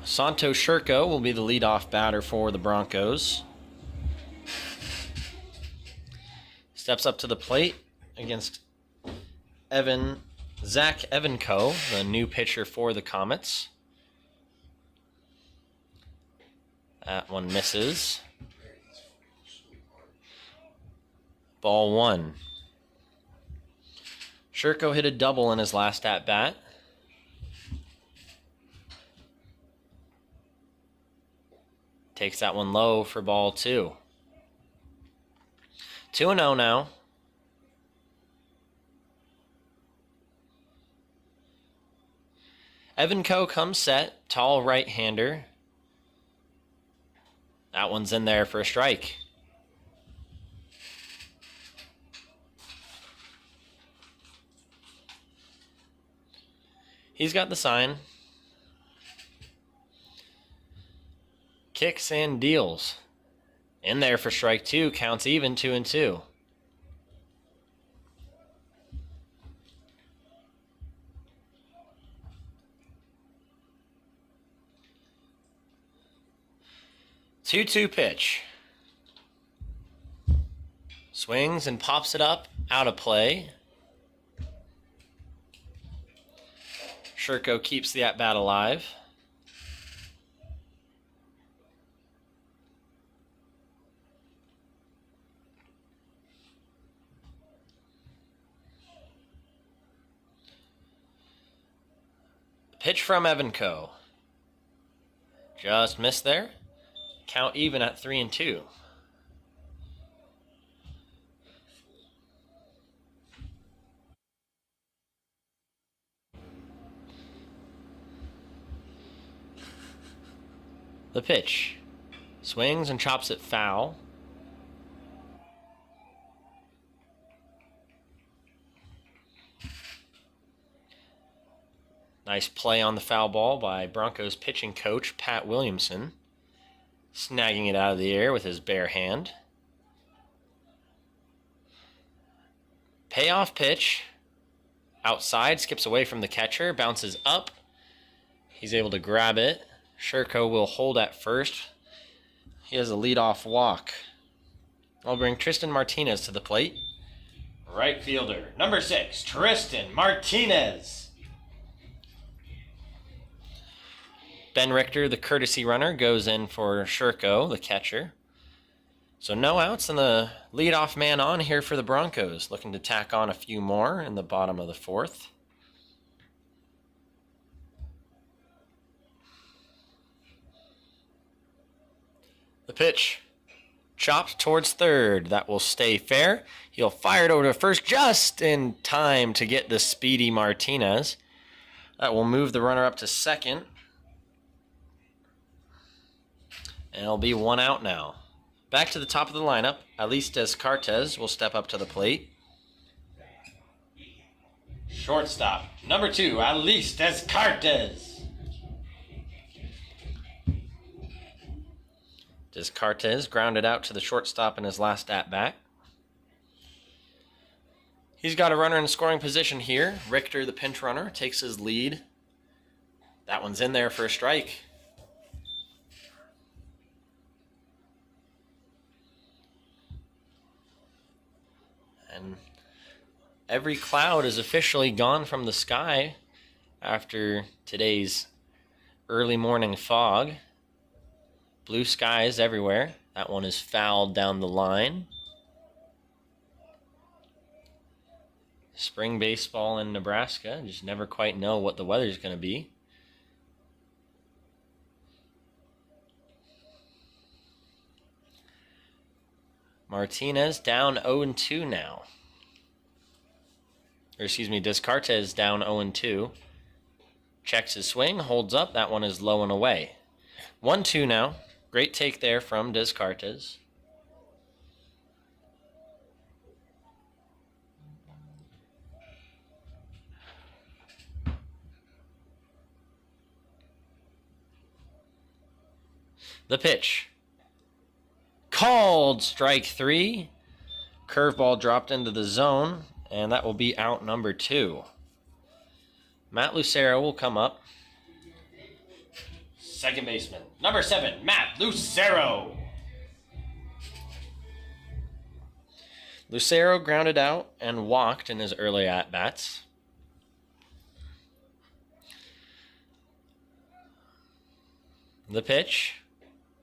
Santo Shurko will be the leadoff batter for the Broncos. Steps up to the plate against Zach Evanco, the new pitcher for the Comets. That one misses. Ball 1. Shurko hit a double in his last at-bat. Takes that one low for ball 2. 2-0 now. Evanco comes set, tall right-hander. That one's in there for a strike. He's got the sign. Kicks and deals. In there for strike 2, counts even, 2-2. Two-two pitch. Swings and pops it up, out of play. Shurko keeps the at-bat alive. Pitch from Evanco. Just missed there. Count even at 3-2. The pitch. Swings and chops it foul. Nice play on the foul ball by Broncos pitching coach Pat Williamson, snagging it out of the air with his bare hand. Payoff pitch. Outside, skips away from the catcher, bounces up. He's able to grab it. Shurko will hold at first. He has a leadoff walk. I'll bring Tristan Martinez to the plate. Right fielder, number 6, Tristan Martinez. Ben Richter, the courtesy runner, goes in for Shurko, the catcher. So no outs and the leadoff man on here for the Broncos, looking to tack on a few more in the bottom of the 4th. The pitch, chopped towards third. That will stay fair. He'll fire it over to first just in time to get the speedy Martinez. That will move the runner up to second. And it'll be 1 out now. Back to the top of the lineup. Alis Descartes will step up to the plate. Shortstop, number 2, Alis Descartes. Descartes grounded out to the shortstop in his last at-bat. He's got a runner in scoring position here. Richter, the pinch runner, takes his lead. That one's in there for a strike. And every cloud is officially gone from the sky after today's early morning fog. Blue skies everywhere. That one is fouled down the line. Spring baseball in Nebraska. Just never quite know what the weather's going to be. Martinez down 0-2 now. Or excuse me, Descartes down 0-2. Checks his swing, holds up. That one is low and away. 1-2 now. Great take there from Descartes. The pitch. Called strike 3. Curveball dropped into the zone, and that will be out number 2. Matt Lucero will come up. second baseman. Number 7, Matt Lucero. Lucero grounded out and walked in his early at-bats. The pitch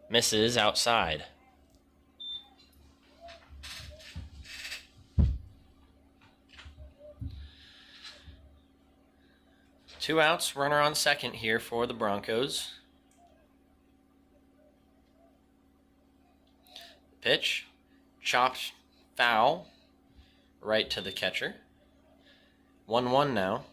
misses outside. Two outs, runner on second here for the Broncos. Pitch, chopped foul, right to the catcher. 1-1 now.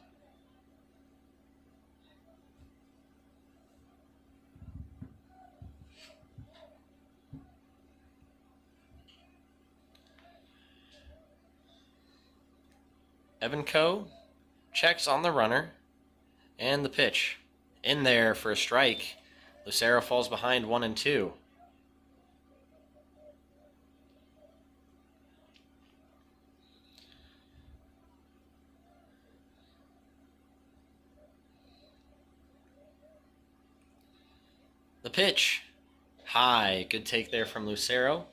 Evan Coe checks on the runner, and the pitch in there for a strike. Lucero falls behind 1-2. The pitch high, good take there from Lucero.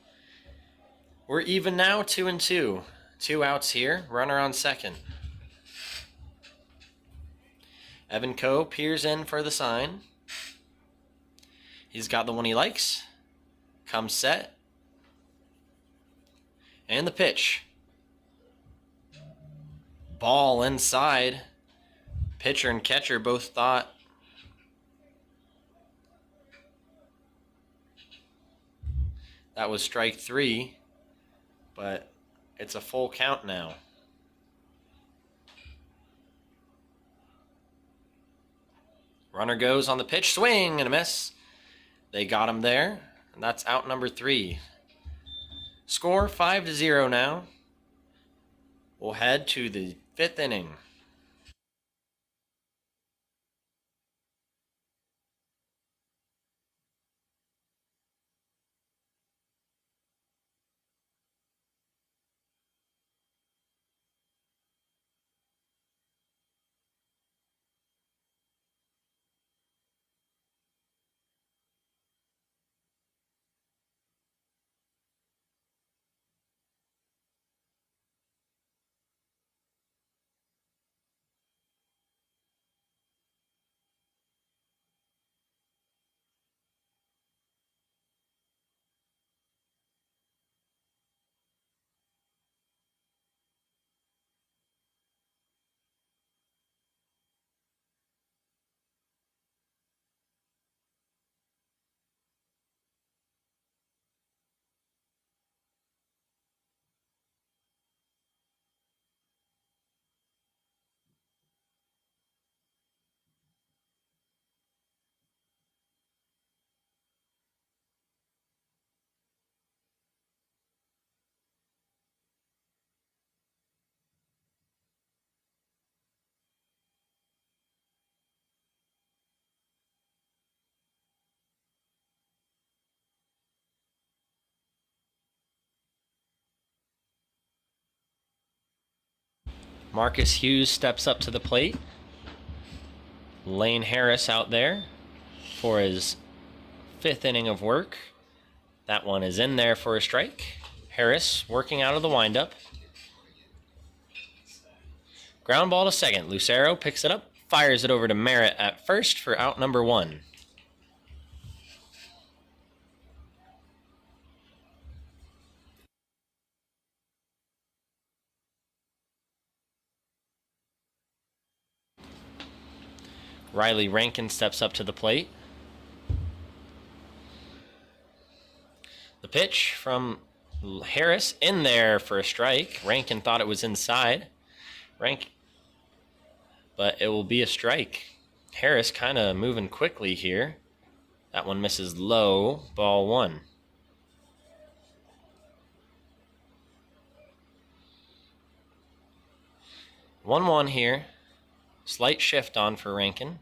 We're even now, 2-2. 2 outs here, runner on second. Evan Coe peers in for the sign. He's got the one he likes. Comes set. And the pitch. Ball inside. Pitcher and catcher both thought that was strike 3, but it's a full count now. Runner goes on the pitch, swing and a miss. They got him there, and that's out number 3. Score 5-0 now. We'll head to the 5th inning. Marcus Hughes steps up to the plate. Lane Harris out there for his 5th inning of work. That one is in there for a strike. Harris working out of the windup. Ground ball to second. Lucero picks it up, fires it over to Merritt at first for out number 1. Riley Rankin steps up to the plate. The pitch from Harris in there for a strike. Rankin thought it was inside. But it will be a strike. Harris kind of moving quickly here. That one misses low. Ball 1. One here. Slight shift on for Rankin.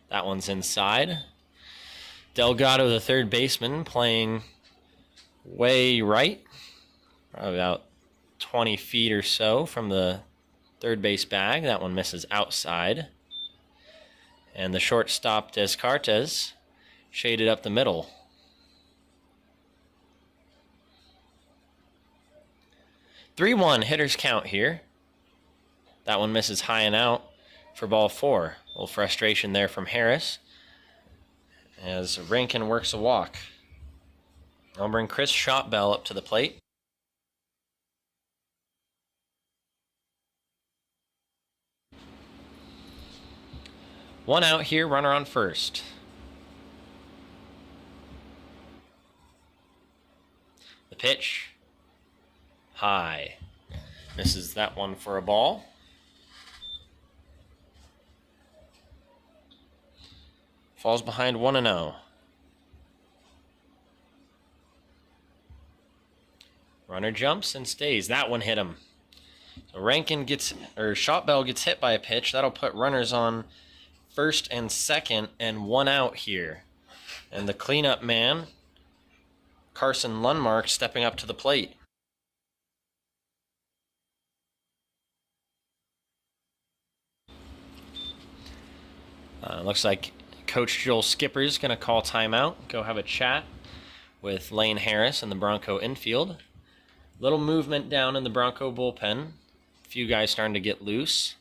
That one's inside. Delgado, the third baseman, playing way right. Probably about 20 feet or so from the third base bag. That one misses outside. And the shortstop, Descartes, shaded up the middle. 3-1 hitters count here. That one misses high and out for ball 4. A little frustration there from Harris as Rankin works a walk. I'll bring Chris Shotbell up to the plate. One out here, runner on first. The pitch, high. Misses that one for a ball. Falls behind 1-0. Runner jumps and stays. That one hit him. So Shotbell gets hit by a pitch. That'll put runners on first and second and 1 out here. And the cleanup man, Carson Lundmark, stepping up to the plate. Looks like Coach Joel Skipper's going to call timeout, go have a chat with Lane Harris in the Bronco infield. Little movement down in the Bronco bullpen. A few guys starting to get loose.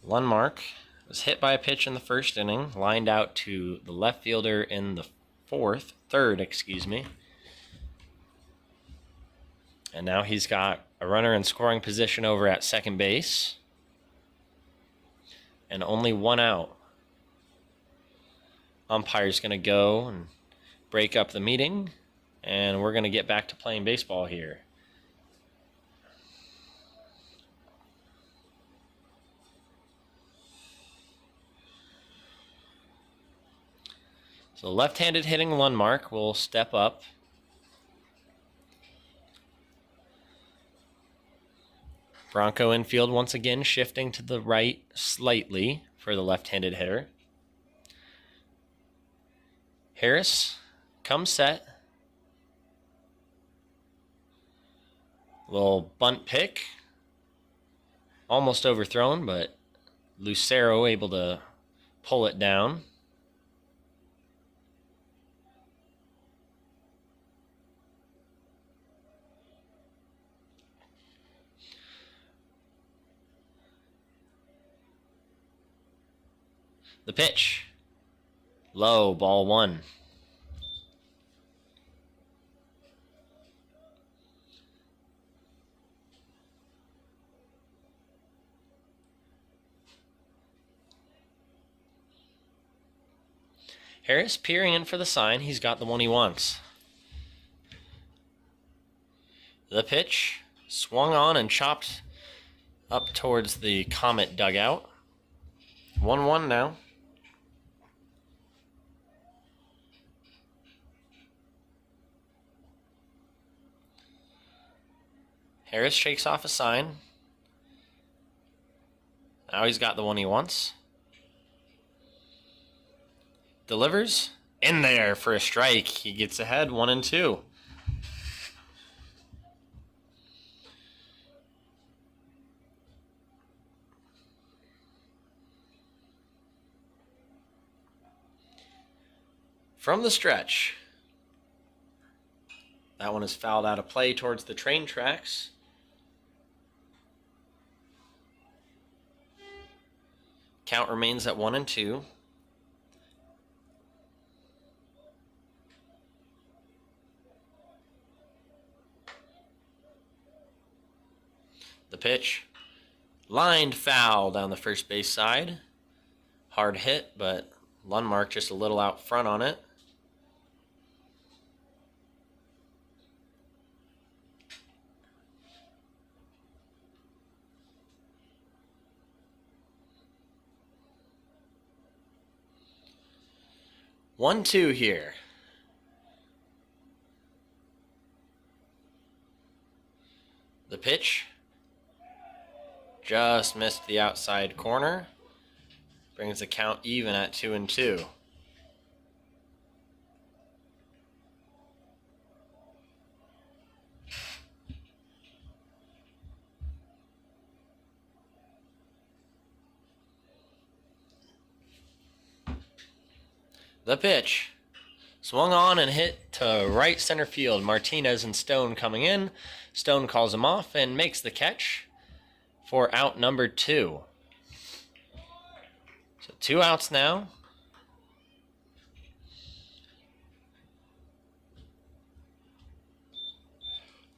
Lundmark was hit by a pitch in the first inning, lined out to the left fielder in the third. And now he's got a runner in scoring position over at second base. And only 1 out. Umpire's going to go and break up the meeting. And we're going to get back to playing baseball here. So left-handed hitting Lundmark will step up. Bronco infield once again shifting to the right slightly for the left-handed hitter. Harris comes set. Little bunt pick. Almost overthrown, but Lucero able to pull it down. The pitch. Low, ball 1. Harris peering in for the sign. He's got the one he wants. The pitch swung on and chopped up towards the Comet dugout. 1-1 now. Harris shakes off a sign. Now he's got the one he wants. Delivers. In there for a strike. He gets ahead 1-2. From the stretch. That one is fouled out of play towards the train tracks. Count remains at 1-2. The pitch. Lined foul down the first base side. Hard hit, but Lundmark just a little out front on it. One, two here. The pitch just missed the outside corner. Brings the count even at 2-2. The pitch. Swung on and hit to right center field. Martinez and Stone coming in. Stone calls him off and makes the catch for out number 2. So 2 outs now.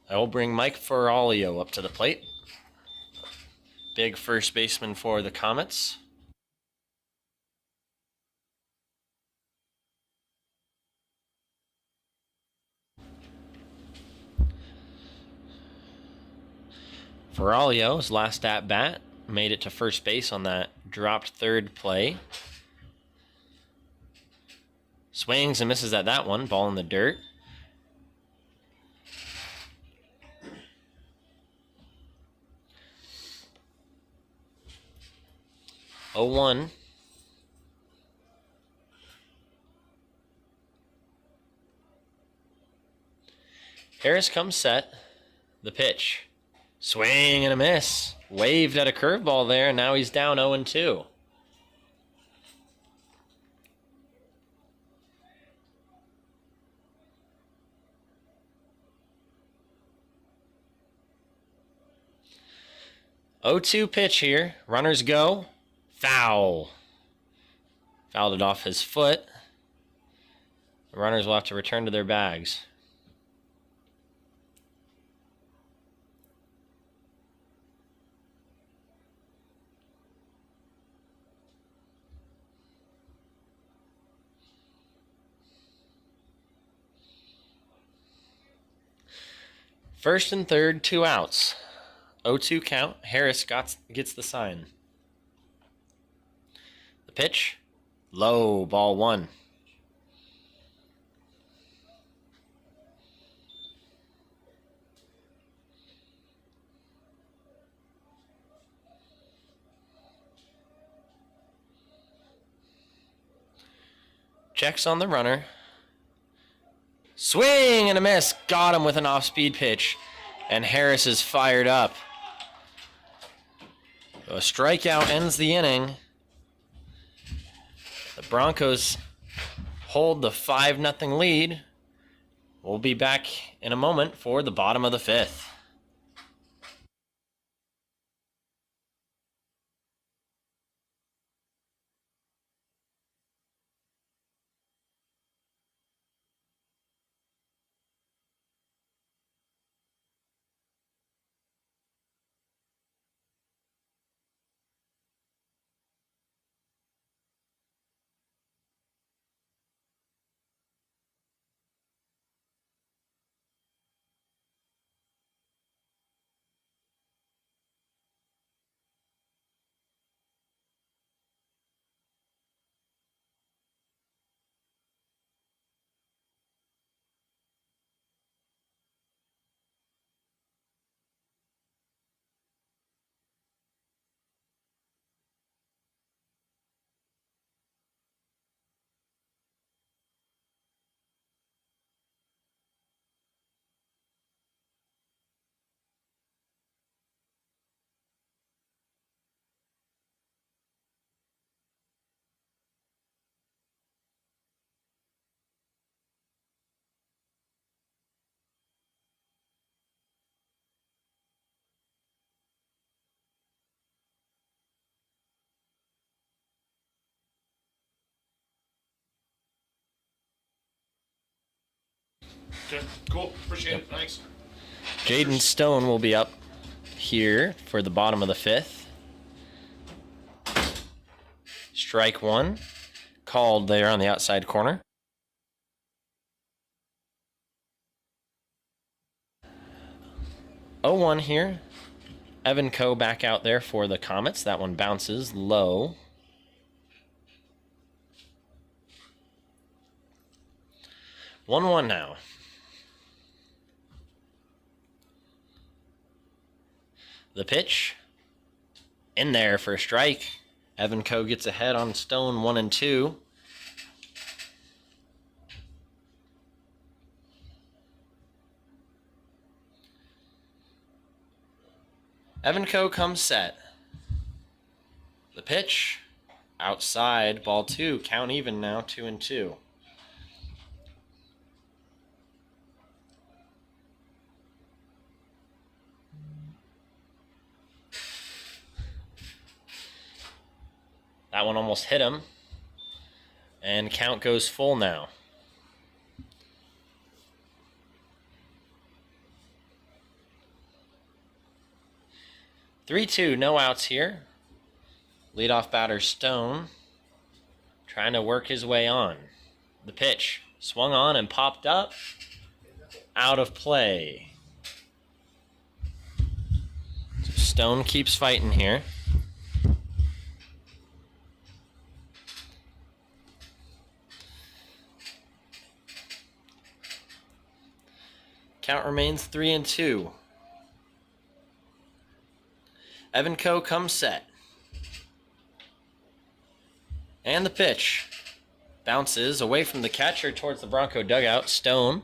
I will bring Mike Ferralio up to the plate. Big first baseman for the Comets. Ferralio's last at bat made it to first base on that dropped third play. Swings and misses at that one. Ball in the dirt. Oh, 1. Harris comes set. The pitch. Swing and a miss. Waved at a curveball there, and now he's down 0-2. Oh, 2 pitch here. Runners go. Foul. Fouled it off his foot. The runners will have to return to their bags. First and third, 2 outs. 0-2 count. Harris gets the sign. The pitch. Low. Ball 1. Checks on the runner. Swing and a miss. Got him with an off-speed pitch. And Harris is fired up. A strikeout ends the inning. The Broncos hold the 5-0 lead. We'll be back in a moment for the bottom of the 5th.
Okay, cool. Appreciate it. Thanks.
Jaden Stone will be up here for the bottom of the 5th. Strike 1. Called there on the outside corner. Oh, 1 here. Evan Coe back out there for the Comets. That one bounces low. 1-1 now. The pitch. In there for a strike. Evan Coe gets ahead on Stone 1-2. Evan Coe comes set. The pitch. outside, ball 2. Count even now, 2-2. That one almost hit him. And count goes full now. Three-two, no outs here. Leadoff batter Stone trying to work his way on. The pitch swung on and popped up. Out of play. So Stone keeps fighting here. Count remains 3-2. Evanco comes set. And the pitch bounces away from the catcher towards the Bronco dugout. Stone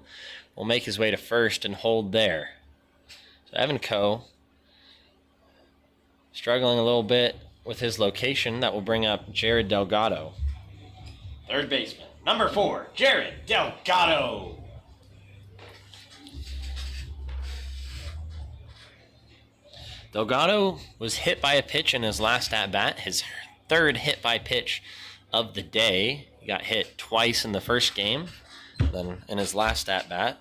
will make his way to first and hold there. So Evanco struggling a little bit with his location. That will bring up Jared Delgado. Third baseman, number 4, Jared Delgado. Delgado was hit by a pitch in his last at-bat, his third hit by pitch of the day. He got hit twice in the first game, then in his last at-bat.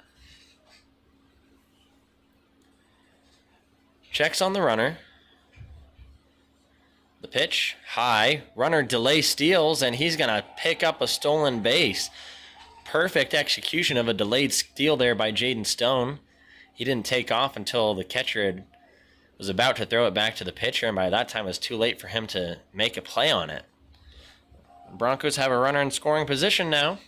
Checks on the runner. The pitch, high. Runner delay steals, and he's going to pick up a stolen base. Perfect execution of a delayed steal there by Jaden Stone. He didn't take off until the catcher was about to throw it back to the pitcher, and by that time it was too late for him to make a play on it. The Broncos have a runner in scoring position now.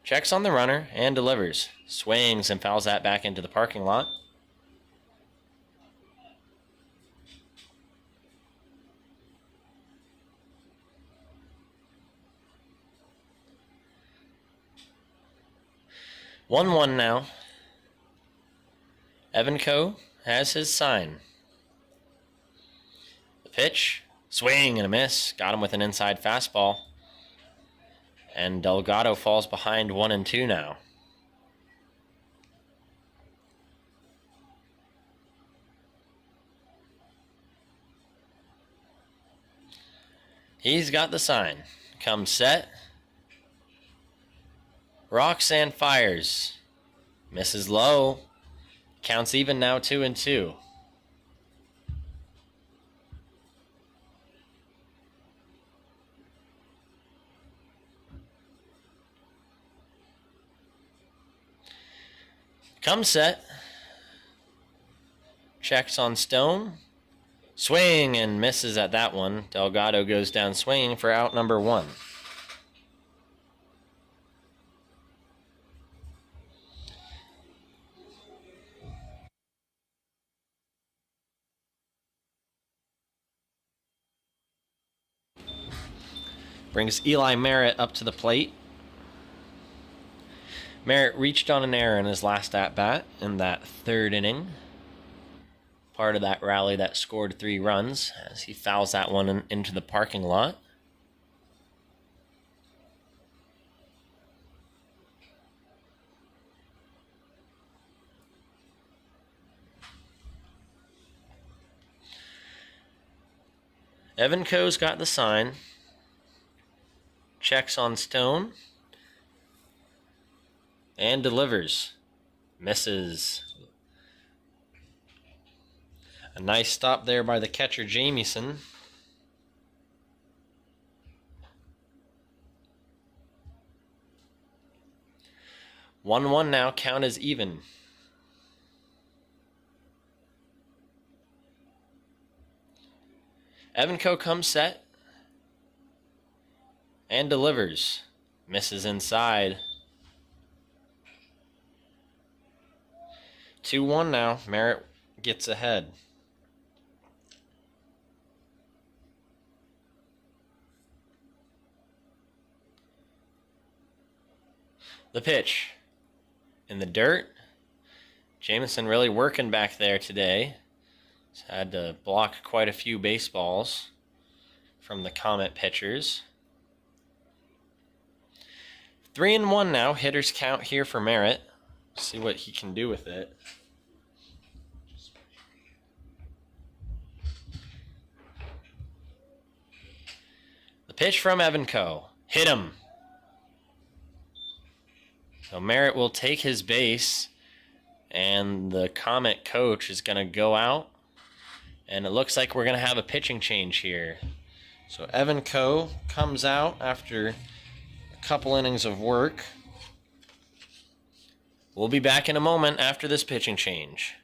Checks on the runner and delivers. Swings and fouls that back into the parking lot. One now. Evanco has his sign. The pitch, swing and a miss. Got him with an inside fastball. And Delgado falls behind 1-2 now. He's got the sign. Comes set. Rocks and fires. Misses low. Counts even now, 2-2. Comes set. Checks on Stone. Swing and misses at that one. Delgado goes down swinging for out number 1. Brings Eli Merritt up to the plate. Merritt reached on an error in his last at-bat in that third inning. Part of that rally that scored 3 runs as he fouls that one into the parking lot. Evanco's got the sign. Checks on Stone. And delivers. Misses. A nice stop there by the catcher, Jamieson. One now, count is even. Evanco comes set. And delivers. Misses inside. 2-1 now. Merritt gets ahead. The pitch. In the dirt. Jamison really working back there today. He's had to block quite a few baseballs from the Comet pitchers. 3-1 now. Hitters count here for Merritt. See what he can do with it. The pitch from Evanco. Hit him. So Merritt will take his base, and the Comet coach is going to go out. And it looks like we're going to have a pitching change here. So Evanco comes out after a couple innings of work. We'll be back in a moment after this pitching change.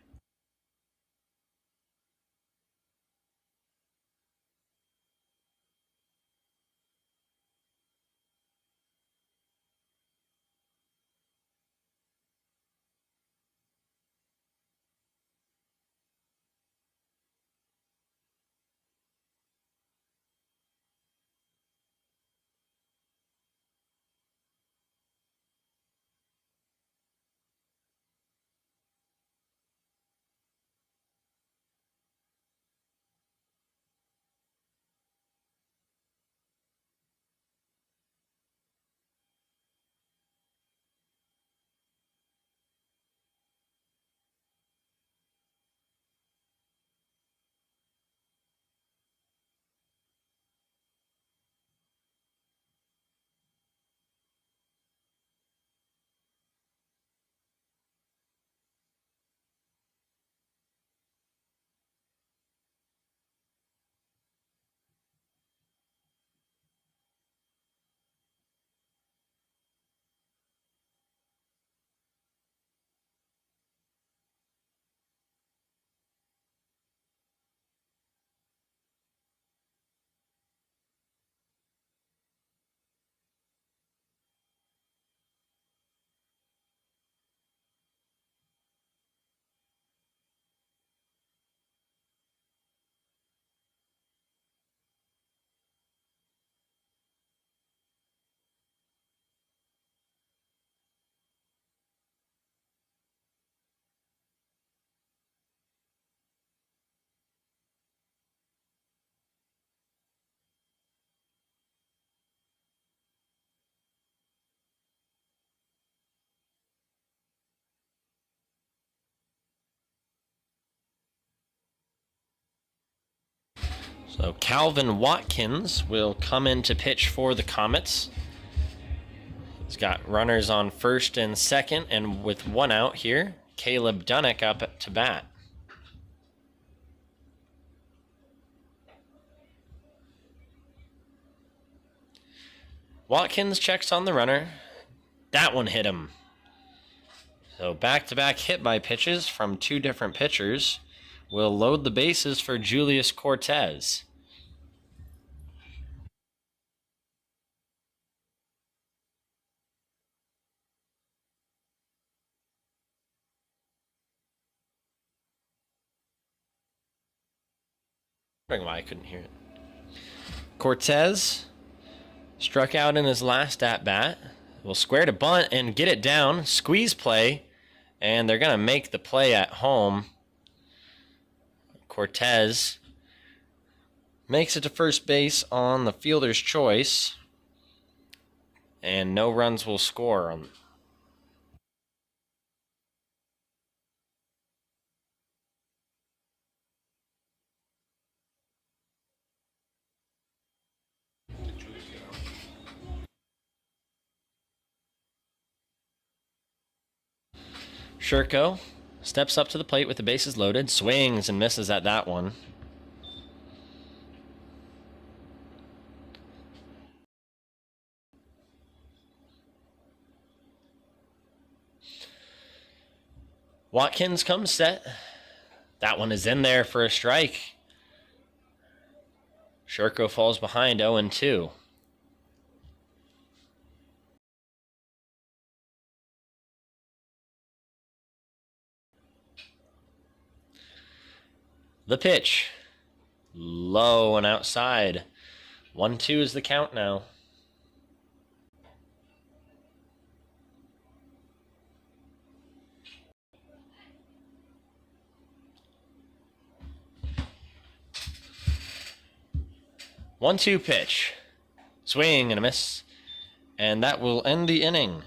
So Calvin Watkins will come in to pitch for the Comets. He's got runners on first and second, and with one out here, Caleb Dunnick up to bat. Watkins checks on the runner. That one hit him. So back-to-back hit by pitches from two different pitchers will load the bases for Julius Cortez. I don't know why I couldn't hear it. Cortez struck out in his last at-bat. Will square to bunt and get it down. Squeeze play, and they're going to make the play at home. Cortez makes it to first base on the fielder's choice, and no runs will score on. Sherko steps up to the plate with the bases loaded, swings and misses at that one. Watkins comes set. That one is in there for a strike. Sherko falls behind 0-2. The pitch. Low and outside. 1-2 is the count now. 1-2 pitch. Swing and a miss. And that will end the inning.